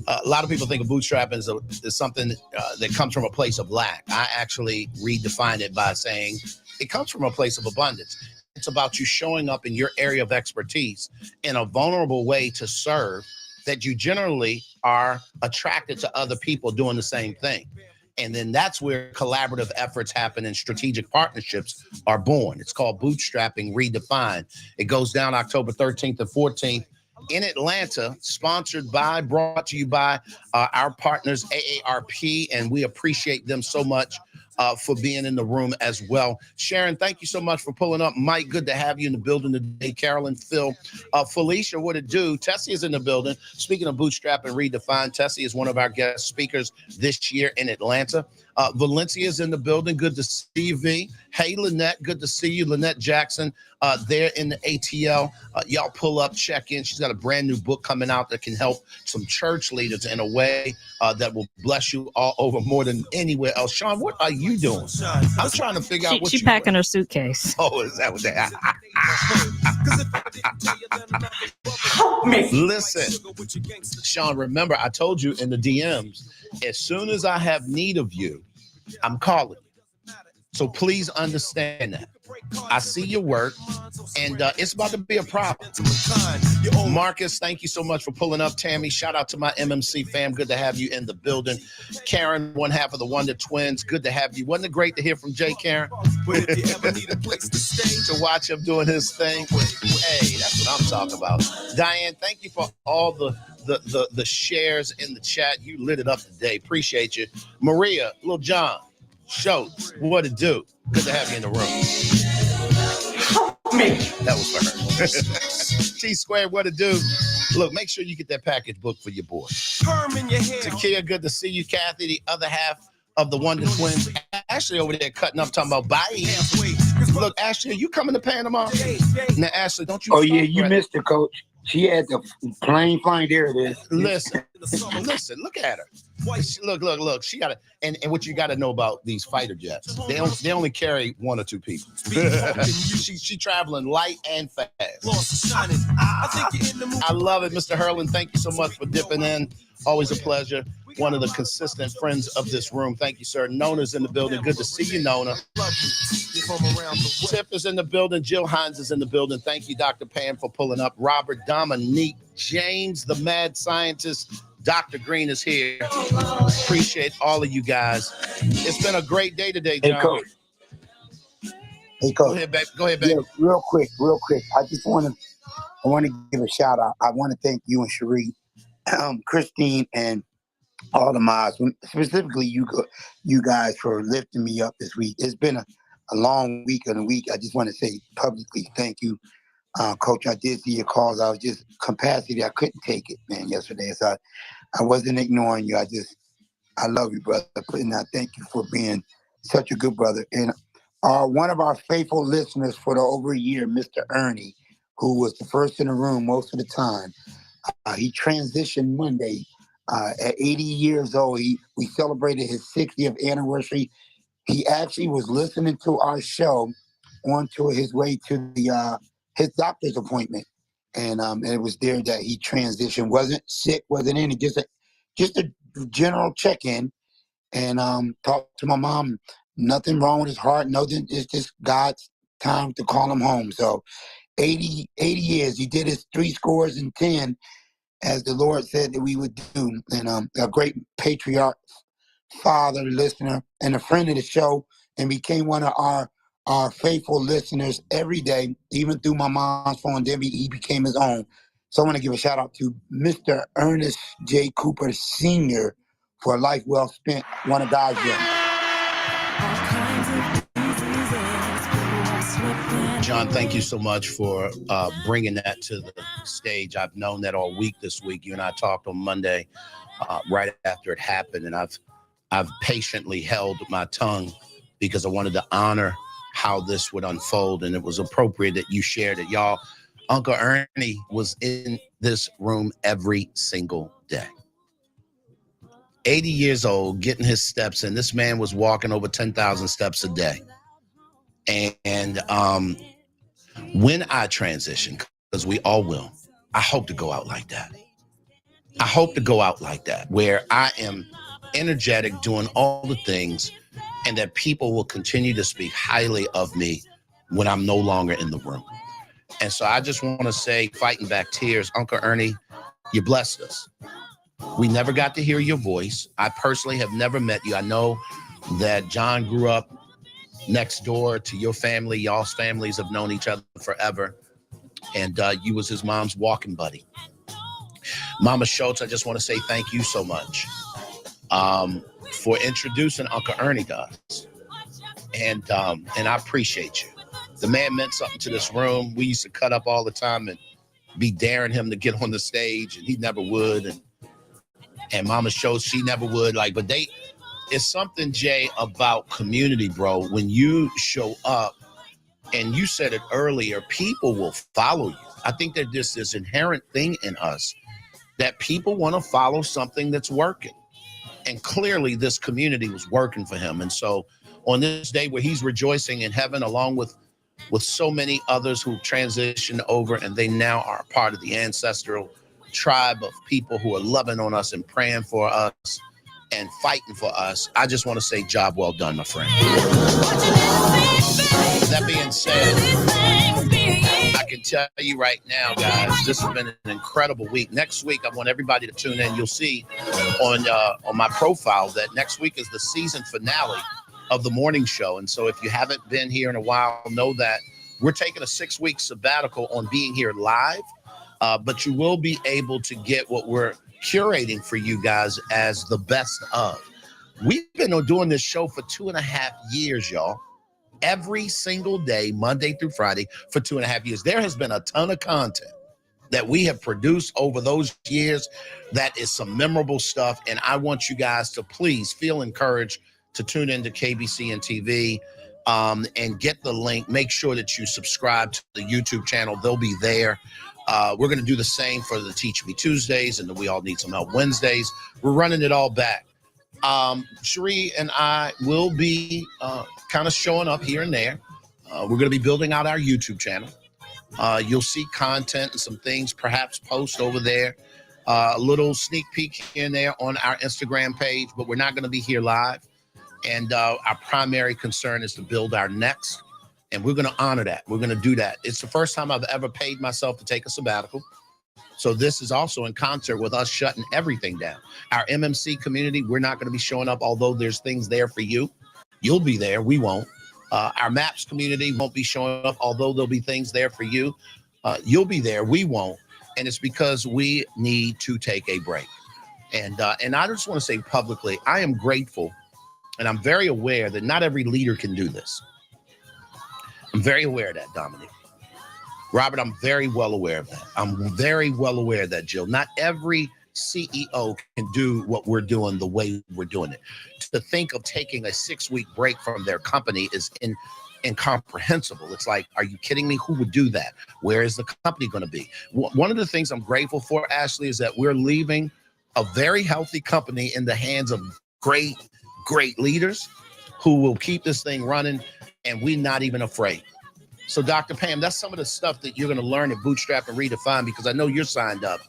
A lot of people think of bootstrapping as something that comes from a place of lack. I actually redefine it by saying it comes from a place of abundance. It's about you showing up in your area of expertise in a vulnerable way to serve that you generally are attracted to other people doing the same thing. And then that's where collaborative efforts happen and strategic partnerships are born. It's called Bootstrapping Redefined. It goes down October 13th and 14th in Atlanta, brought to you by our partners, AARP, and we appreciate them so much for being in the room as well. Sharon, thank you so much for pulling up. Mike, good to have you in the building today. Carolyn, Phil, Felicia, what it do? Tessie is in the building. Speaking of Bootstrap and Redefined, Tessie is one of our guest speakers this year in Atlanta. Valencia is in the building. Good to see you, V. Hey, Lynette, good to see you. Lynette Jackson, there in the ATL. Y'all pull up, check in. She's got a brand new book coming out that can help some church leaders in a way that will bless you all over more than anywhere else. Sean, what are you doing? I'm trying to figure out what she's packing her suitcase. Oh, is that what that? Listen, Sean, remember I told you in the DMs, as soon as I have need of you, I'm calling you. So please understand that. I see your work, and it's about to be a problem. Marcus, thank you so much for pulling up. Tammy, shout out to my MMC fam. Good to have you in the building. Karen, one half of the Wonder Twins. Good to have you. Wasn't it great to hear from Jay, Karen? To watch him doing his thing. Hey, that's what I'm talking about. Diane, thank you for all the shares in the chat. You lit it up today. Appreciate you. Maria, Lil John, Schultz, what it do? Good to have you in the room. That was for her. T-Squared, what it do? Look, make sure you get that package book for your boy. Takia, good to see you. Kathy, the other half of the Wonder Twins. Ashley over there cutting up, talking about bye. Look, Ashley, are you coming to Panama? Now, Ashley, don't you? Oh, yeah, you missed her, Coach. She had the plane flying. There it is. Listen, look at her. Look. She got it. And what you got to know about these fighter jets, they only carry one or two people. she traveling light and fast. I love it, Mr. Hurlin. Thank you so much for dipping in. Always a pleasure. One of the consistent friends of this room. Thank you, sir. Nona's in the building. Good to see you, Nona. Tiff is in the building. Jill Hines is in the building. Thank you, Dr. Pam, for pulling up. Robert, Dominique, James, the mad scientist. Dr. Green is here. Appreciate all of you guys. It's been a great day today, John. Hey, Coach. Go ahead, baby. Yeah, real quick. I want to give a shout out. I want to thank you and Cherie, Christine, and all the mods, specifically you guys for lifting me up this week. It's been a long week and a week. I just want to say publicly thank you, Coach. I did see your calls. I was just capacity. I couldn't take it, man, yesterday. So I wasn't ignoring you. I love you, brother. And I thank you for being such a good brother. And one of our faithful listeners for over a year, Mr. Ernie, who was the first in the room most of the time, he transitioned Monday. At 80 years old, we celebrated his 60th anniversary. He actually was listening to our show on to his way to his doctor's appointment. and it was there that he transitioned. Wasn't sick, wasn't any, just a general check-in, and talked to my mom. Nothing wrong with his heart. Nothing. It's just God's time to call him home. So 80 years. He did his 10, as the Lord said that we would do. And a great patriarch, father, listener, and a friend of the show, and became one of our faithful listeners every day, even through my mom's phone. Then he became his own. So I want to give a shout out to Mr. Ernest J. Cooper Sr. for a life well spent, one of God's gems. John, thank you so much for bringing that to the stage. I've known that all week this week. You and I talked on Monday right after it happened, and I've patiently held my tongue because I wanted to honor how this would unfold, and it was appropriate that you shared it. Y'all, Uncle Ernie was in this room every single day. 80 years old, getting his steps in. This man was walking over 10,000 steps a day. And when I transition, because we all will, I hope to go out like that. I hope to go out like that, where I am energetic, doing all the things, and that people will continue to speak highly of me when I'm no longer in the room. And so I just want to say, fighting back tears, Uncle Ernie, you blessed us. We never got to hear your voice. I personally have never met you. I know that John grew up next door to your family. Y'all's families have known each other forever. And you was his mom's walking buddy. Mama Schultz, I just want to say thank you so much for introducing Uncle Ernie to us. And I appreciate you. The man meant something to this room. We used to cut up all the time and be daring him to get on the stage, and he never would. And Mama Schultz, she never would. But it's something, Jay, about community, bro. When you show up, and you said it earlier, people will follow you. I think that there's this inherent thing in us that people want to follow something that's working. And clearly this community was working for him. And so on this day where he's rejoicing in heaven, along with so many others who transitioned over, and they now are a part of the ancestral tribe of people who are loving on us and praying for us and fighting for us, I just want to say, job well done, my friend. That being said, I can tell you right now, guys, this has been an incredible week. Next week, I want everybody to tune in. You'll see on my profile that next week is the season finale of the morning show. And so if you haven't been here in a while, know that we're taking a 6-week sabbatical on being here live, but you will be able to get what we're curating for you guys as the best of. We've been doing this show for 2.5 years, y'all. Every single day, Monday through Friday, for 2.5 years. There has been a ton of content that we have produced over those years. That is some memorable stuff. And I want you guys to please feel encouraged to tune into KBC and TV and get the link. Make sure that you subscribe to the YouTube channel. They'll be there. We're going to do the same for the Teach Me Tuesdays and the We All Need Some Help Wednesdays. We're running it all back. Cherie and I will be kind of showing up here and there. We're going to be building out our YouTube channel. You'll see content and some things perhaps post over there. A little sneak peek here and there on our Instagram page, but we're not going to be here live. And our primary concern is to build our next. And we're going to honor that. We're going to do that. It's the first time I've ever paid myself to take a sabbatical. So this is also in concert with us shutting everything down. Our MMC community, we're not going to be showing up, although there's things there for you. You'll be there. We won't. Our MAPS community won't be showing up, although there'll be things there for you. You'll be there. We won't. And it's because we need to take a break. And I just want to say publicly, I am grateful, and I'm very aware that not every leader can do this. I'm very aware of that, Dominic. Robert, I'm very well aware of that. I'm very well aware of that, Jill. Not every CEO can do what we're doing the way we're doing it. To think of taking a 6-week break from their company is incomprehensible. It's like, are you kidding me? Who would do that? Where is the company going to be? One of the things I'm grateful for, Ashley, is that we're leaving a very healthy company in the hands of great leaders who will keep this thing running, and we're not even afraid. So, Dr. Pam, that's some of the stuff that you're going to learn at Bootstrap and Redefine, because I know you're signed up.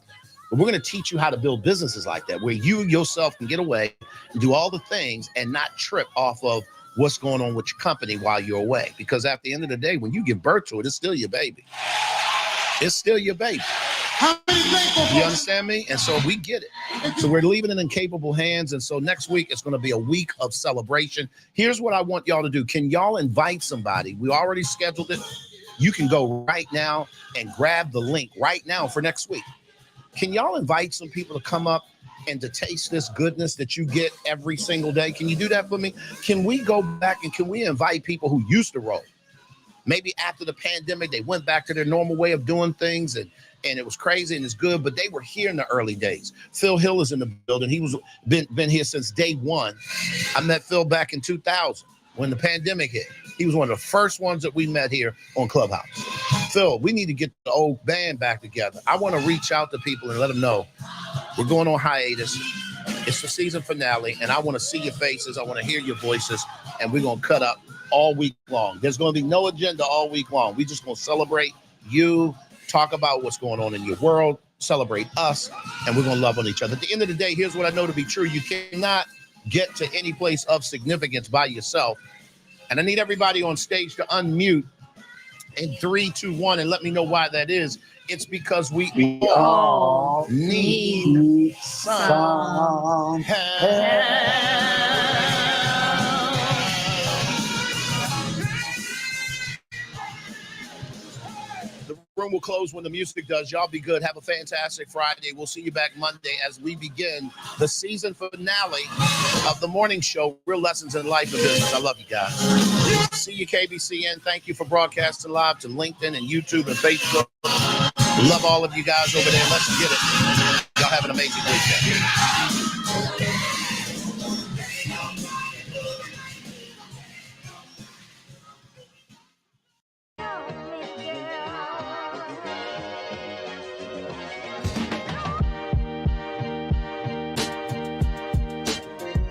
But we're going to teach you how to build businesses like that, where you yourself can get away and do all the things and not trip off of what's going on with your company while you're away. Because at the end of the day, when you give birth to it, it's still your baby. It's still your baby. You understand me? And so we get it. So we're leaving it in capable hands. And so next week, it's going to be a week of celebration. Here's what I want y'all to do. Can y'all invite somebody? We already scheduled it. You can go right now and grab the link right now for next week. Can y'all invite some people to come up and to taste this goodness that you get every single day? Can you do that for me? Can we go back and can we invite people who used to roll? Maybe after the pandemic, they went back to their normal way of doing things and it was crazy and it's good, but they were here in the early days. Phil Hill is in the building. He was been here since day one. I met Phil back in 2000 when the pandemic hit. He was one of the first ones that we met here on Clubhouse. Phil, we need to get the old band back together. I want to reach out to people and let them know we're going on hiatus. It's the season finale, and I want to see your faces. I want to hear your voices, and we're going to cut up all week long. There's going to be no agenda all week long. We're just going to celebrate you, talk about what's going on in your world, celebrate us, and we're going to love on each other. At the end of the day, here's what I know to be true. You cannot get to any place of significance by yourself. And I need everybody on stage to unmute in 3, 2, 1 and let me know why that is. It's because we all need some help. The room will close when the music does. Y'all be good. Have a fantastic Friday. We'll see you back Monday as we begin the season finale of the morning show, Real Lessons in Life and Business. I love you guys. See you, KBCN. Thank you for broadcasting live to LinkedIn and YouTube and Facebook. Love all of you guys over there. Let's get it. Y'all have an amazing weekend.